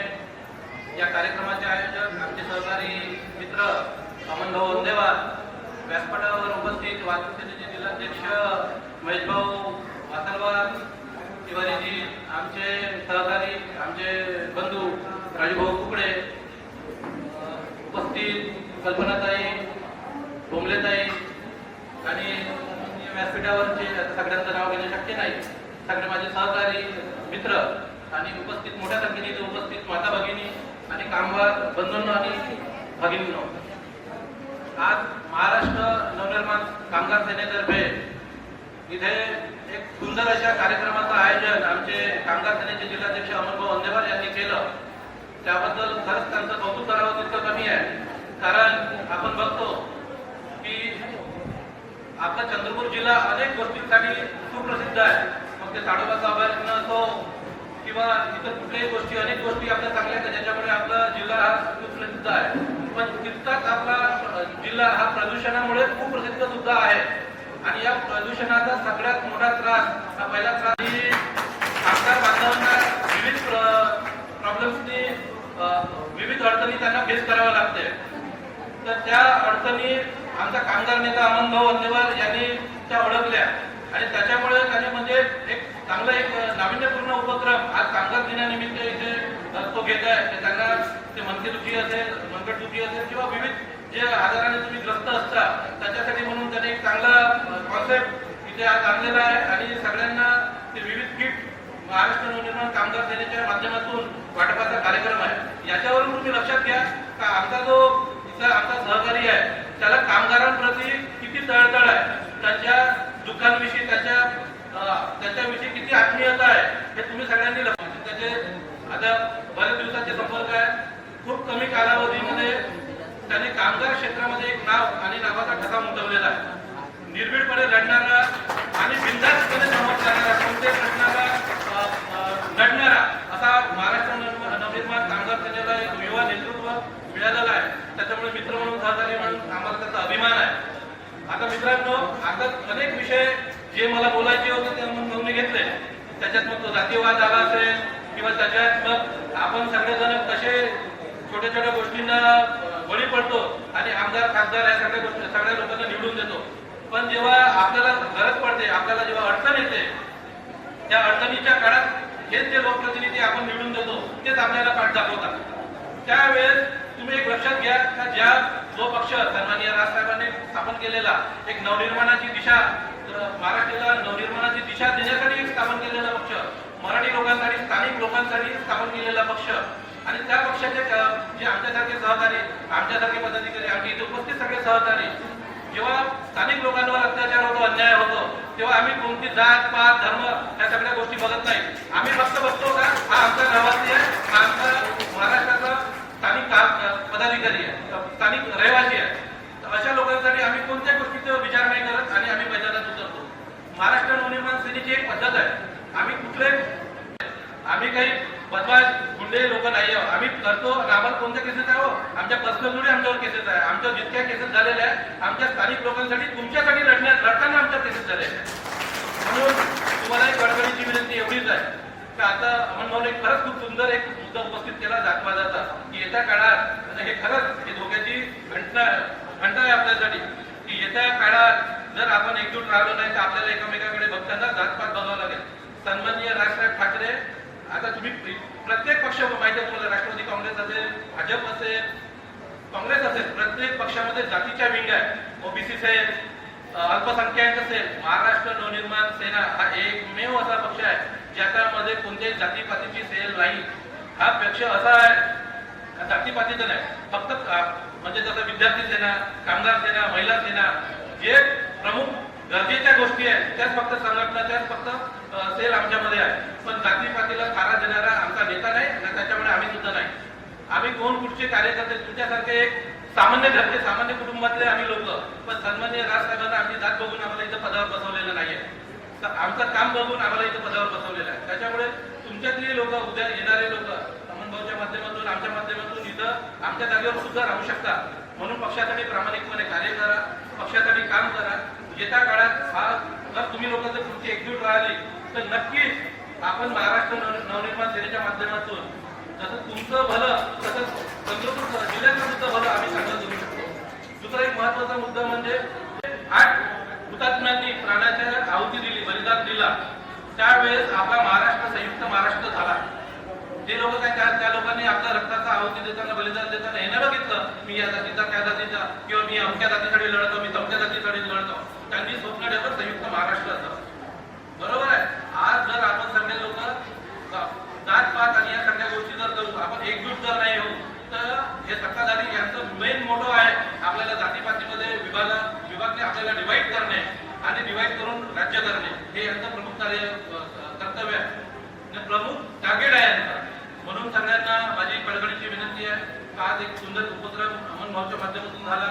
या कार्यक्रमाचे आयोजक आमचे सहकारी मित्र अमनभाऊ वंदेवार, व्यासपीठावर उपस्थित वाहतूक सेनेचे जिल्हाध्यक्ष महेशभाऊ वासलवार, तिवारीजी, आमचे सहकारी, आमचे बंधू राजूभाऊ कुकडे, उपस्थित कल्पनाताई, भोमलेताई आणि व्यासपीठावरचे सगळ्यांचं नाव घेणं शक्य नाही. सगळे माझे सहकारी मित्र आणि उपस्थित मोठ्या संख्येने उपस्थित माता भगिनी आणि कामगार बंधूंनो आणि भगिनींनो, आज महाराष्ट्र नवनिर्माण कामगार सेनेतर्फे इथे एक सुंदर अशा कार्यक्रमाचं आयोजन आमचे कामगार सेनेचे जिल्हाध्यक्ष अमनभाऊ वंदेवार यांनी केलं. त्याबद्दल खरंच त्यांचं कौतुक करावं तितकं कमी आहे. कारण आपण बघतो की आपला चंद्रपूर जिल्हा अनेक गोष्टींसाठी सुप्रसिद्ध आहे. मग ते ताडोबाचं अभयारण्य असो किंवा इतर कुठल्याही गोष्टी, अनेक गोष्टी आपल्या चांगल्या आहेत ज्याच्यामुळे आपला जिल्हा हा सुप्रसिद्ध आहे. पण तितकाच आपला जिल्हा हा प्रदूषणामुळे खूप प्रसिद्ध सुद्धा आहे. आणि या प्रदूषणाचा सगळ्यात मोठा त्रास, हा पहिला त्रास ही आमदार बांधवांना विविध प्रॉब्लेम्सनी, विविध अडचणी त्यांना फेस कराव्या लागते. तर त्या अडचणी आमचा कामगार नेता अमनभाऊ अंदेवार यांनी त्या ओळखल्या आणि त्याच्यामुळे त्यांनी म्हणजे एक चांगला एक नाविन्यपूर्ण उपक्रम आज कामगार दिनानिमित्त इथे तो घेत आहे. त्यांना ते मनकेदुखी असेल, मनगटदुखी असेल किंवा विविध जे आजाराने तुम्ही ग्रस्त असता त्याच्यासाठी म्हणून त्यांनी एक चांगला कॉन्सेप्ट इथे आज आणलेला आहे. आणि सगळ्यांना ते विविध किट महाराष्ट्र नवनिर्माण कामगार सेनेच्या माध्यमातून वाटपाचा कार्यक्रम आहे. याच्यावरून तुम्ही लक्षात घ्या का आमचा जो आमचा सहकारी आहे त्याला कामगारांप्रती किती तळतळ आहे, त्यांच्या दुःखांविषयी, त्याच्याविषयी किती आत्मीयता आहे हे तुम्ही सगळ्यांनी लक्षात. त्याचे आता बऱ्याच दिवसाचे संपर्क आहे. खूप कमी कालावधीमध्ये त्यांनी कामगार क्षेत्रामध्ये एक नाव आणि नावाचा ठसा उमटवलेला आहे. निर्भीडपणे लढणारा आणि बिनधास्तपणे समोर जाणारा, कोणत्याही प्रश्नाला लढणारा असा महाराष्ट्र नवनिर्माण कामगार सेनेला एक युवा नेतृत्व मिळालेलं आहे. त्याच्यामुळे मित्र म्हणून, सहकारी म्हणून आम्हाला त्याचा अभिमान आहे. आता मित्रांनो, आता अनेक विषय जे मला बोलायचे होते ते म्हणून मी घेतले. त्याच्यात मग तो जातीवाद आला असेल किंवा त्याच्यात मग आपण सगळेजण कसे छोट्या छोट्या गोष्टींना बळी पडतो आणि आमदार, खासदार या सगळ्या गोष्टी सगळ्या लोकांना निवडून देतो. पण जेव्हा आपल्याला गरज पडते, आपल्याला जेव्हा अडचण येते, त्या अडचणीच्या काळात हेच जे लोकप्रतिनिधी आपण निवडून देतो तेच आपल्याला पाठ दाखवतात. त्यावेळेस तुम्ही एक लक्षात घ्या का ज्या जो पक्ष सन्माननीय राजसाहेबांनी स्थापन केलेला एक नवनिर्माणाची दिशा, महाराष्ट्राला नवनिर्माणाची दिशा देण्यासाठी एक स्थापन केलेला पक्ष, मराठी लोकांसाठी, स्थानिक लोकांसाठी स्थापन केलेला पक्ष, आणि त्या पक्षाचे जे आमच्यासारखे सहकारी, आमच्यासारखे पदाधिकारी, आमच्या इथे उपस्थित सगळे सहकारी, जेव्हा स्थानिक लोकांवर अत्याचार होतो, अन्याय होतो, तेव्हा आम्ही कोणती जात, पात, धर्म या सगळ्या गोष्टी बघत नाही. आम्ही फक्त बघतो का हा आमचा रहिवासी आहे, हा आमचा महाराष्ट्राचा स्थानिक पदाधिकारी आहे, स्थानिक रहिवासी आहे. अशा लोकांसाठी आम्ही कोणत्या गोष्टीचा विचार नाही करत आणि आम्ही मैदानात उतरतो. महाराष्ट्र नवनिर्माण सेनेची एक पद्धत आहे. आम्ही काही बदमाश गुंडे लोक नाही आहोत. आम्ही करतो आणि आम्हाला कोणत्या केसेस आहे हो, आमच्या पर्सनल थोडी आमच्यावर केसेस आहे. आमच्या जितक्या केसेस झालेल्या आहेत आमच्या स्थानिक लोकांसाठी, तुमच्यासाठी लढताना आमच्या केसेस झालेल्या आहेत. म्हणून तुम्हाला एक गडबडीची विनंती एवढीच आहे का आता अमनभाऊने खरंच खूप सुंदर एक मुद्दा उपस्थित केला जातवादाचा, की येत्या काळात हे खरंच हे धोक्याची घंटा आहे आपल्यासाठी, की येत्या काळात जर आपण एकजूट राहिलो नाही तर आपल्याला एकमेकांकडे बघताना जातपात बघावं लागेल. सन्माननीय राजसाहेब ठाकरे, आता तुम्ही प्रत्येक पक्ष माहिती आहे तुम्हाला, राष्ट्रवादी काँग्रेस असेल, भाजप असेल, काँग्रेस असेल, प्रत्येक पक्षामध्ये जातीच्या विंग आहे. ओबीसी असेल, अल्पसंख्याक असेल, महाराष्ट्र नवनिर्माण सेना हा एकमेव असा पक्ष आहे ज्याच्यामध्ये कोणत्याही जातीपातीची सेल नाही. हा पक्ष असा आहे जातीपातीचा नाही, फक्त म्हणजे जसं विद्यार्थी सेना, कामगार सेना, महिला सेना, जे प्रमुख गरजेच्या गोष्टी आहेत त्याच फक्त संघटना, त्याच फक्त सेल आमच्यामध्ये आहे. पण जातीपातीला थारा देणारा आमचा नेता नाही आणि त्याच्यामुळे आम्ही सुद्धा नाही. आम्ही कोण कुठचे कार्यकर्ते, तुमच्यासारखे एक सामान्य घरचे, सामान्य कुटुंबातले आम्ही लोक. पण सन्माननीय राजसाहेबांना आमची जात बघून आम्हाला इथं पदावर बसवलेलं नाहीये, आमचं काम बघून आम्हाला इथं पदावर बसवलेलं आहे. त्याच्यामुळे तुमच्यातली लोक, उद्या येणारे लोक अमनभाऊच्या माध्यमातून, आमच्या माध्यमातून इथं आमच्या जागेवर सुद्धा राहू शकतात. म्हणून पक्षासाठी प्रामाणिकपणे कार्य करा, पक्षासाठी काम करा. येत्या काळात हा जर तुम्ही लोक जर तुमची एकजूट राहिली तर नक्कीच आपण महाराष्ट्र नवनिर्माण सेनेच्या माध्यमातून जसं तुमचं भलं तसंच चंद्रपूर जिल्ह्याचं सुद्धा भलं आम्ही चांगलं करू शकतो. दुसरा एक महत्वाचा मुद्दा म्हणजे 8 हुतात्म्यांनी प्राणाच्या आहुती दिली, बलिदान दिला, त्यावेळेस आपला महाराष्ट्र संयुक्त महाराष्ट्र झाला. जे लोक काय त्या लोकांनी आपल्या रक्ताचा आहुती देताना, बलिदान देताना हे नाही बघितलं मी या जातीचा, त्या जातीचा, किंवा मी अमक्या जातीसाठी लढतो, मी तमक्या जातीसाठी लढतो. त्यांनी स्वप्न ठेवलं संयुक्त महाराष्ट्राचं. बरोबर आहे. आज जर आपण सगळे लोक जात पात आणि या सगळ्या गोष्टी जर करू, आपण एकजूट जर नाही होऊ तर हे सत्ताधारी यांचं मेन मोटो आहे आपल्याला जातीपातीमध्ये विभागने आपल्याला डिवाइड करणे आणि डिवाइड करून राज्य करणे, हे यांचं प्रमुख कर्तव्य आहे, प्रमुख टार्गेट आहे यांचं. म्हणून सगळ्यांना माझी कळकळीची
माहिती आहे का आज एक सुंदर उपक्रम अमन भाऊच्या माध्यमातून झाला.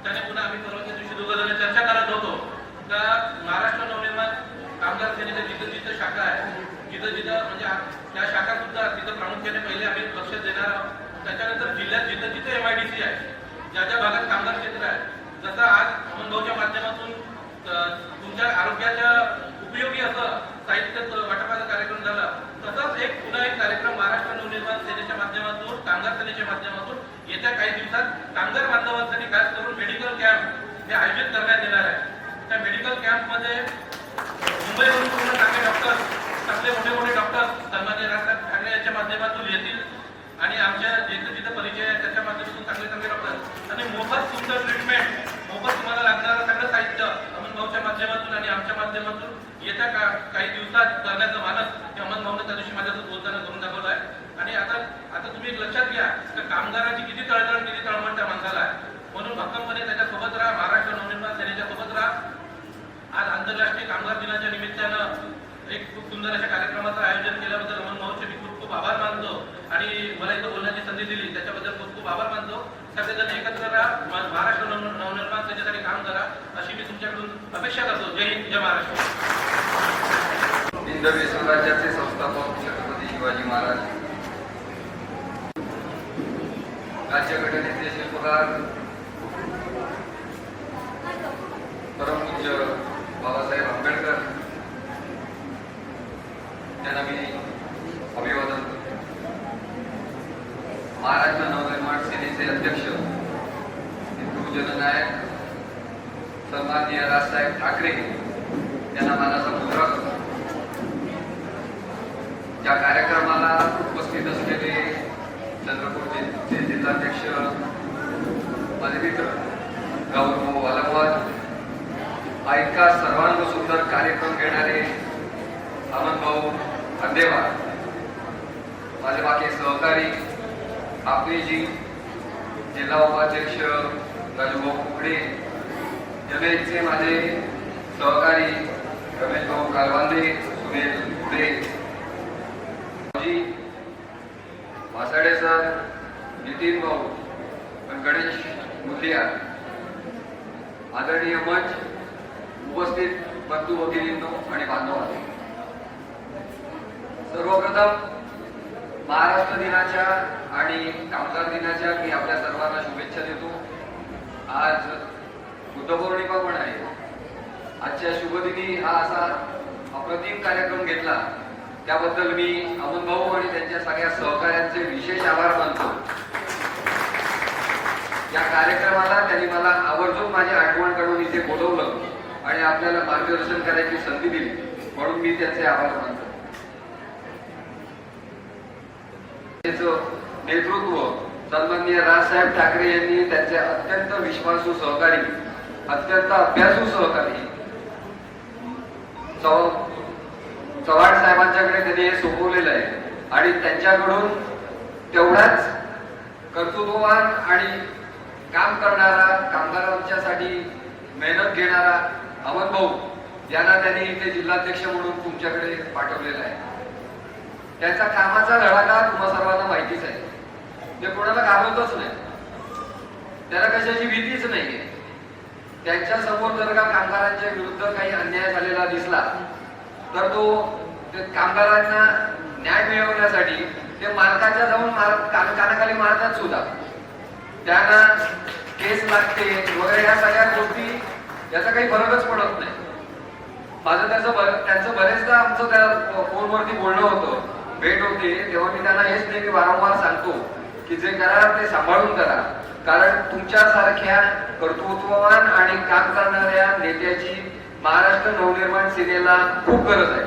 त्याने पुन्हा आम्ही परवाच्या दिवशी दोघं जण चर्चा करत होतो का महाराष्ट्र नवनिर्माण कामगार सेनेच्या जिथं जिथं शाखा आहे, जिथं जिथं म्हणजे त्या शाखा सुद्धा तिथं प्रामुख्याने पहिले आम्ही लक्ष देणार आहोत. त्याच्यानंतर जिल्ह्यात जिथं जिथं MIDC आहे, ज्या ज्या भागात कामगार क्षेत्र आहे, जसं आज अमन भाऊच्या माध्यमातून तुमच्या आरोग्याच्या उपयोगी असं साहित्य वाटपाचा कार्यक्रम झाला, तसंच एक पुन्हा एक कार्यक्रम महाराष्ट्र नवनिर्माण सेनेच्या माध्यमातून, कामगार सेनेच्या माध्यमातून येत्या काही दिवसात कामगार बांधवांसाठी खास करून मेडिकल कॅम्प हे आयोजित करण्यात येणार आहे. त्या मेडिकल कॅम्पमध्ये मुंबईवरून पूर्ण चांगले डॉक्टर, चांगले मोठे मोठे डॉक्टर सन्माननीय राजसाहेब ठाकरे यांच्या माध्यमातून येतील आणि आमच्या जिथं जिथं परिचय आहे त्याच्या माध्यमातून चांगले चांगले डॉक्टर आणि मोफत सुंदर ट्रीटमेंट, मोफत तुम्हाला लागणारं सगळं साहित्य अमन भाऊच्या माध्यमातून आणि आमच्या माध्यमातून येत्या काही दिवसात करण्याचं मानस हे अमन भाऊने त्या दिवशी माझ्यासोबत बोलताना करून दाखवलं आहे. आणि आता तुम्ही एक लक्षात घ्या की कामगाराची किती तळतळ, किती तळमळ त्या माणसाला आहे. म्हणून भक्कमपणे त्याच्यासोबत राहा, महाराष्ट्र नवनिर्माण सेनेच्या सोबत राहा. आज आंतरराष्ट्रीय कामगार दिनाच्या निमित्तानं एक खूप सुंदर अशा कार्यक्रमाचं आयोजन केल्याबद्दल अमन भाऊचे मी खूप खूप आभार मानतो आणि मला इथं बोलण्याची संधी दिली त्याच्याबद्दल खूप खूप आभार मानतो. सगळेजण एकत्र राहा, महाराष्ट्र नवनिर्माण सेनेसाठी काम करा अशी मी तुमच्याकडून अपेक्षा करतो. जय हिंद, जय महाराष्ट्र.
हिंदवी स्वराज्याचे संस्थापक छत्रपती शिवाजी महाराज, राज्यघटनेचे शिल्पकार परमपूज्य बाबासाहेब आंबेडकर यांना मी अभिवादन करतो. महाराष्ट्र नवनिर्माण सेनेचे अध्यक्ष हिंदू जननायक सन्माननीय राजसाहेब ठाकरे यांना मानाचा मुजरा करतो. या कार्यक्रमाला उपस्थित असलेले चंद्रपूरचे जिल्हाध्यक्ष माझे मित्र गौरव वालंवार, हा इतका सर्वांग सुंदर कार्यक्रम घेणारे अमन भाऊ खंडेवार, माझे बाकी सहकारी आपलेजी जिल्हा उपाध्यक्ष राजूभाऊ कुकडे, जमेचे माझे सहकारी रमेश भाऊ कालवांदे, सुनील कुडे, वासाडे सर, नितीन भाऊ, गणेश मुलिया, आदरणीय मंच, उपस्थित बंधू भगिनींनो आणि बांधवांनो, सर्वप्रथम महाराष्ट्र दिनाच्या आणि कामगार दिनाच्या मी आपल्या सर्वांना शुभेच्छा देतो. आज बुद्धपौर्णिमा पण आहे. आजच्या शुभदिनी हा असा अप्रतिम कार्यक्रम घेतला त्याबद्दल मी अमन भाऊ आणि त्यांच्या सगळ्या सहकाऱ्यांचे विशेष आभार मानतो. या कार्यक्रमाला त्यांनी मला आवर्जून माझी आठवण काढून इथे बोलवलं आणि आपल्याला मार्गदर्शन करायची संधी दिली, म्हणून मी त्यांचे आभार मानतो. नेतृत्व सन्माननीय राजसाहेब ठाकरे यांनी त्यांचे अत्यंत विश्वासू सहकारी, अत्यंत अभ्यासू सहकारी चव्हाण साहेबांच्याकडे त्यांनी हे सोपवलेलं आहे आणि त्यांच्याकडून तेवढाच कर्तृत्ववान आणि काम करणारा, कामगारांच्यासाठी मेहनत घेणारा अमन भाऊ यांना त्यांनी इथे जिल्हाध्यक्ष म्हणून तुमच्याकडे पाठवलेला आहे. त्यांचा कामाचा धडाका तुम्हा सर्वांना माहितीच आहे. ते कोणाला घाबरतच नाही, त्याला कशाची भीतीच नाहीये. त्यांच्या समोर जर का कामगारांच्या विरुद्ध काही अन्याय झालेला दिसला तर तो कामगारांना न्याय मिळवण्यासाठी ते मालकाच्या जाऊन कानाखाली मारतात सुद्धा. त्यांना केस लागते वगैरे ह्या सगळ्या गोष्टी याचा काही फरकच पडत नाही. माझं त्यांचं बरेचदा आमचं त्या फोनवरती बोलणं होतं, भेट होते, तेव्हा मी त्यांना हेच नेहमी वारंवार सांगतो की जे करा ते सांभाळून करा, कारण तुमच्यासारख्या कर्तृत्ववान आणि काम करणाऱ्या नेत्याची महाराष्ट्र नवनिर्माण सेनेला खूप गरज आहे.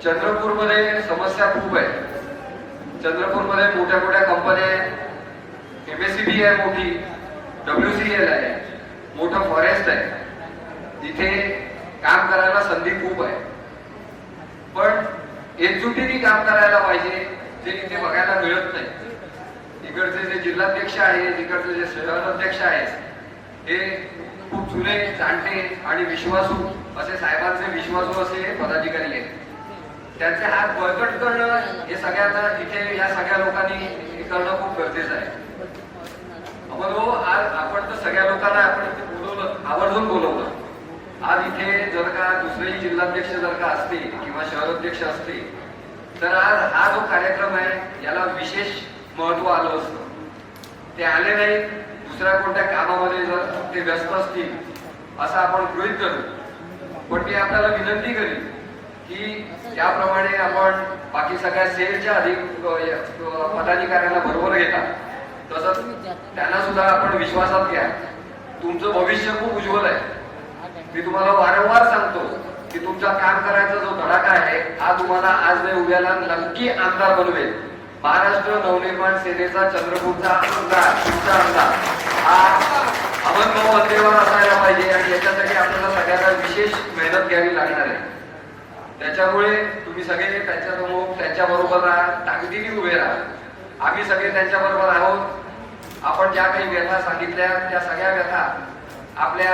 चंद्रपूरमध्ये समस्या खूप आहे. चंद्रपूरमध्ये मोठ्या मोठ्या कंपन्या आहेत, MSCB आहे मोठी, WCL आहे, मोठं फॉरेस्ट आहे, इथे काम करायला संधी खूप आहे. पण एकजुटीने काम करायला पाहिजे, जे इथे बघायला मिळत नाही. इकडचे जे जिल्हाध्यक्ष आहेत, इकडचे जे शहर अध्यक्ष आहेत, हे खूप जुने, जाणते आणि विश्वासू असे साहेबांचे विश्वासू असे पदाधिकारी आहेत. त्यांचे हात बळकट करणं हे सगळ्यांना इथे या सगळ्या लोकांनी करणं खूप गरजेचं आहे. आज आपण तर सगळ्या लोकांना आपण इथे बोलवलं, आवर्जून बोलवलं. आज इथे जर का दुसरेही जिल्हाध्यक्ष जर का असते किंवा शहराध्यक्ष असते तर आज हा जो कार्यक्रम आहे याला विशेष महत्व आलं असतं. ते आले नाही, दुसऱ्या कोणत्या कामामध्ये जर ते व्यस्त असतील असं आपण गृहीत धरू. पण मी आपल्याला विनंती करेन की त्याप्रमाणे आपण बाकी सगळ्या सेलच्या पदाधिकाऱ्यांना बरोबर घेतात तसंच त्यांना सुद्धा आपण विश्वासात घ्या. तुमचं भविष्य खूप उज्ज्वल आहे. मी तुम्हाला वारंवार सांगतो की तुमचा काम करायचा जो धडाका आहे हा तुम्हाला आज नाही उद्याला नक्की आमदार बनवेल. महाराष्ट्र नवनिर्माण सेनेचा चंद्रपूरचा आमदार तुमचा आमदार हा अमनभाऊ अंदेवार असायला पाहिजे आणि याच्यासाठी आपल्याला सगळ्यांना विशेष मेहनत घ्यावी लागणार आहे. त्याच्यामुळे तुम्ही सगळे त्यांच्यासमोर त्यांच्या बरोबर राहा, ताकदीने उभे राहा. आम्ही सगळे त्यांच्या बरोबर आहोत. आपण ज्या काही व्यथा सांगितल्या त्या सगळ्या व्यथा आपल्या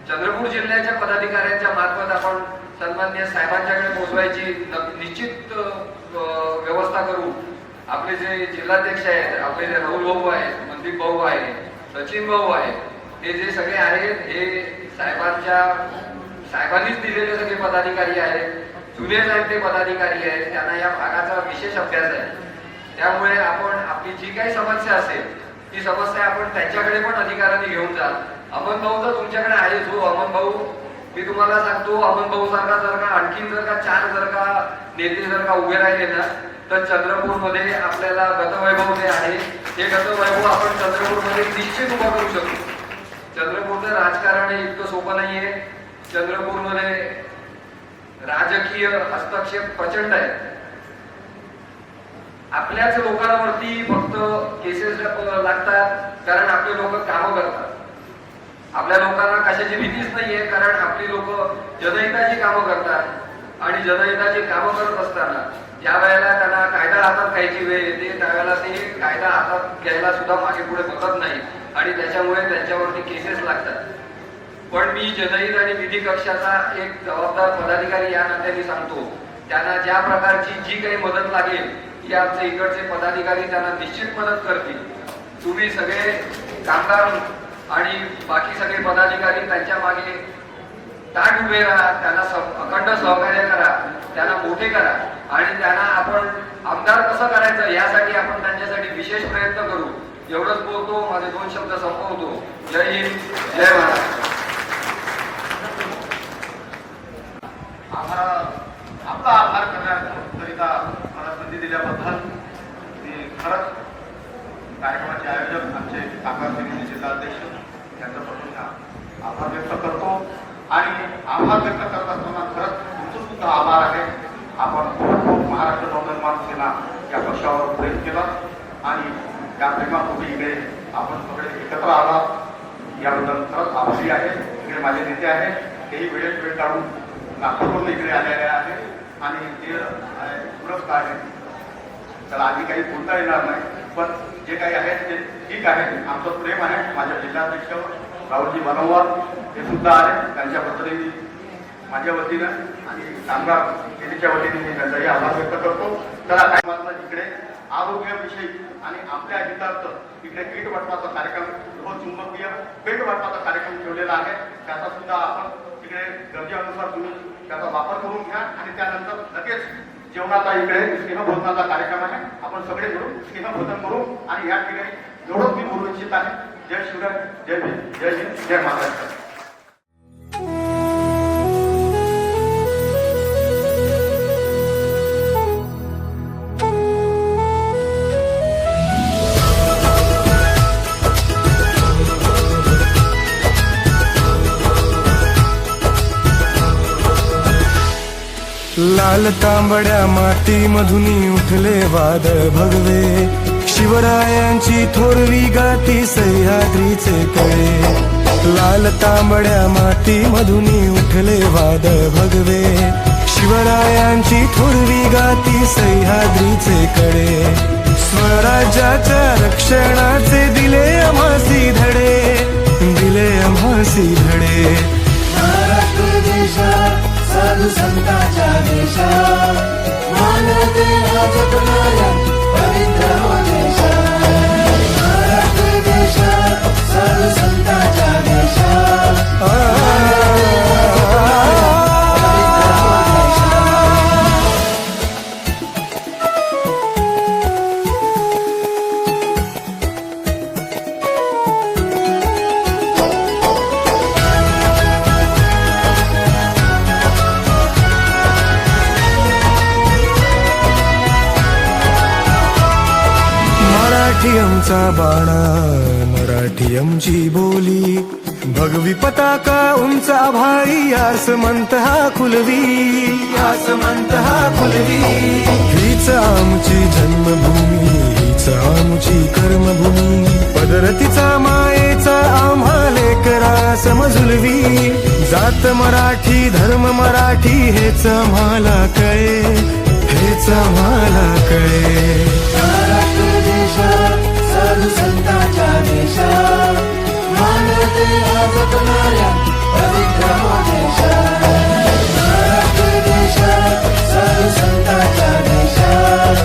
चंद्रपूर जिल्ह्याच्या पदाधिकाऱ्यांच्या मार्फत आपण सन्माननीय साहेबांच्याकडे पोहोचवायची निश्चित व्यवस्था करू. आपले जे जिल्हाध्यक्ष आहेत, आपले जे राहुल भाऊ आहेत, मनदीप भाऊ आहे, सचिन भाऊ आहे, हे जे सगळे आहेत हे साहेबांनीच दिलेले सगळे पदाधिकारी आहेत. जुने साहेब ते पदाधिकारी आहेत, त्यांना या भागाचा विशेष अभ्यास आहे. त्यामुळे आपण आपली जी काही समस्या असेल ती समस्या आपण त्यांच्याकडे पण अधिकाराने घेऊन जा. अमन भाऊ तर तुमच्याकडे आहे. जो अमन भाऊ मी तुम्हाला सांगतो, अमन भाऊ सारखा जर का आणखीन जर का चार जर का नेते जर का उभे राहिले ना तर चंद्रपूरमध्ये आपल्याला गतवैभव जे आहे हे गतवैभव आपण चंद्रपूरमध्ये निश्चित उभा करू शकतो. चंद्रपूरचं राजकारण हे इतकं सोपं नाहीये. चंद्रपूरमध्ये राजकीय हस्तक्षेप प्रचंड आहे. आपल्याच लोकांवरती फक्त केसेस लागतात कारण आपले लोक कामं करतात. आपल्या लोकांना कशाची भीतीच नाहीये कारण आपली लोक जनहिताची कामं करतात आणि जनहिताची कामं करत असताना ज्या वेळेला त्यांना कायदा हातात घ्यायची वेळ येते त्यावेळेला ते कायदा हातात घ्यायला सुद्धा मागे पुढे बघत नाही आणि त्याच्यामुळे त्यांच्यावरती केसेस लागतात. पण मी जनहित आणि विधी कक्षाचा एक जबाबदार पदाधिकारी या नात्याने सांगतो, त्यांना ज्या प्रकारची जी काही मदत लागेल ती आमचे इकडचे पदाधिकारी त्यांना निश्चित मदत करतील. तुम्ही सगळे कामगार आणि बाकी सगळे पदाधिकारी त्यांच्या मागे ताट उभे राहा, त्यांना अखंड सहकार्य करा, त्यांना मोठे करा आणि त्यांना आपण आमदार कसं करायचं यासाठी आपण त्यांच्यासाठी विशेष प्रयत्न करू. एवढंच बोलतो, माझे 2 शब्द संपवतो. जय हिंद, जय महाराष्ट्र.
आपला आभार करण्याकरिता मला संधी दिल्याबद्दल मी खरंच कार्यक्रमाचे आयोजक आमचे कामगार सेनेचे जिल्हाध्यक्ष यांच्यापासून आभार व्यक्त करतो आणि आभार व्यक्त करत असताना खरंच तुमचं सुद्धा आभार आहे. आपण खूप महाराष्ट्र नवनिर्माण सेना या पक्षावर प्रेम केलं आणि त्या प्रेमापोटी इकडे आपण सगळे एकत्र आलात याबद्दल खरंच आभारी आहे. इकडे माझे नेते आहेत, तेही वेळेत वेळ काढून नागपूरवरून इकडे आलेले आहेत आणि ते पुरस्कार आहे. त्याला आधी काही बोलता येणार नाही, पण जे काही आहे ते ठीक आहे. आमचं प्रेम आहे माझ्या जिल्हाध्यक्ष राहुलजी बनववार हे सुद्धा आहे. त्यांच्याबद्दल माझ्या वतीनं आणि कामगार सेनेच्या वतीने मी त्यांचाही आभार व्यक्त करतो. त्याला काय मात्र इकडे आरोग्याविषयी आणि आपल्या हितार्थ इकडे किट वाटपाचा कार्यक्रम, चुंबकीय पेट वाटपाचा कार्यक्रम ठेवलेला आहे. त्याचा सुद्धा आपण इकडे गरजेनुसार तुम्ही त्याचा वापर करून घ्या आणि त्यानंतर लगेच जेवणाचा इकडे स्नेहभोजनाचा कार्यक्रम आहे. आपण सगळे मिळून स्नेहभोजन करू आणि या ठिकाणी एवढंच मी बोलू इच्छित आहे. जय शिवराय, जय भीम, जय हिंद, जय महाराष्ट्र.
लाल तांबड्या मातीमधून उठले वादळ भगवे, शिवरायांची थोरवी गाती सह्याद्रीचे कळे. लाल तांबड्या मातीमधून उठले वादळ भगवे, शिवरायांची थोरवी गाती सह्याद्रीचे कळे. स्वराज्याच्या रक्षणाचे दिले आम्हासी धडे, दिले आम्हासी धडे. महाराष्ट्र देशात साधू संतांच्या देशात मानवतेला जपणाऱ्या पवित्र हो देशात महाराष्ट्र देशात साधू संतांच्या देशात मराठी आमचा बाणा मराठी आमची बोली भगवी पताका उंच आभाळी आसमंत हा खुलवी आसमंत हा खुलवी हीच आमची जन्मभूमी हीच आमची कर्मभूमी पदरतीचा मायेचा आम्हा लेकरा समजुलवी जात मराठी धर्म मराठी हेच आम्हाला कळे हेच आम्हाला कळे महाराष्ट्र देशात साधू संतांच्या देशात मानवतेला जपणाऱ्या पवित्र हो देशात महाराष्ट्र देशात साधू संतांच्या देशात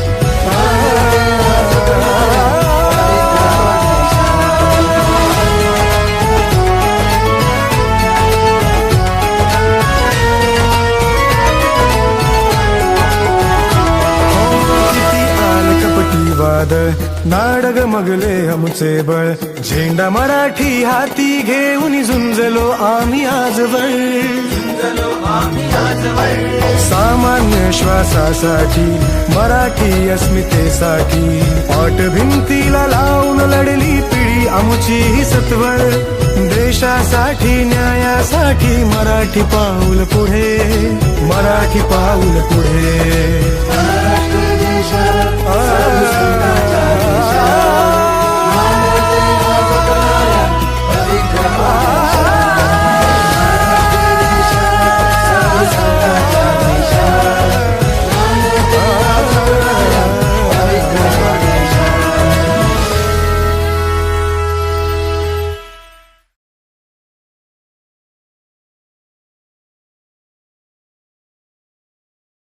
नाडग मगले आमचे बळ झेंडा मराठी हाती घेऊन झुंजलो आम्ही आजवर सामान्य श्वासासाठी मराठी अस्मितेसाठी पाठ भिंतीला लावून लढली पिढी आमची ही सत्वर देशासाठी न्यायासाठी मराठी पाऊल पुढे मराठी पाऊल पुढे महाराष्ट्र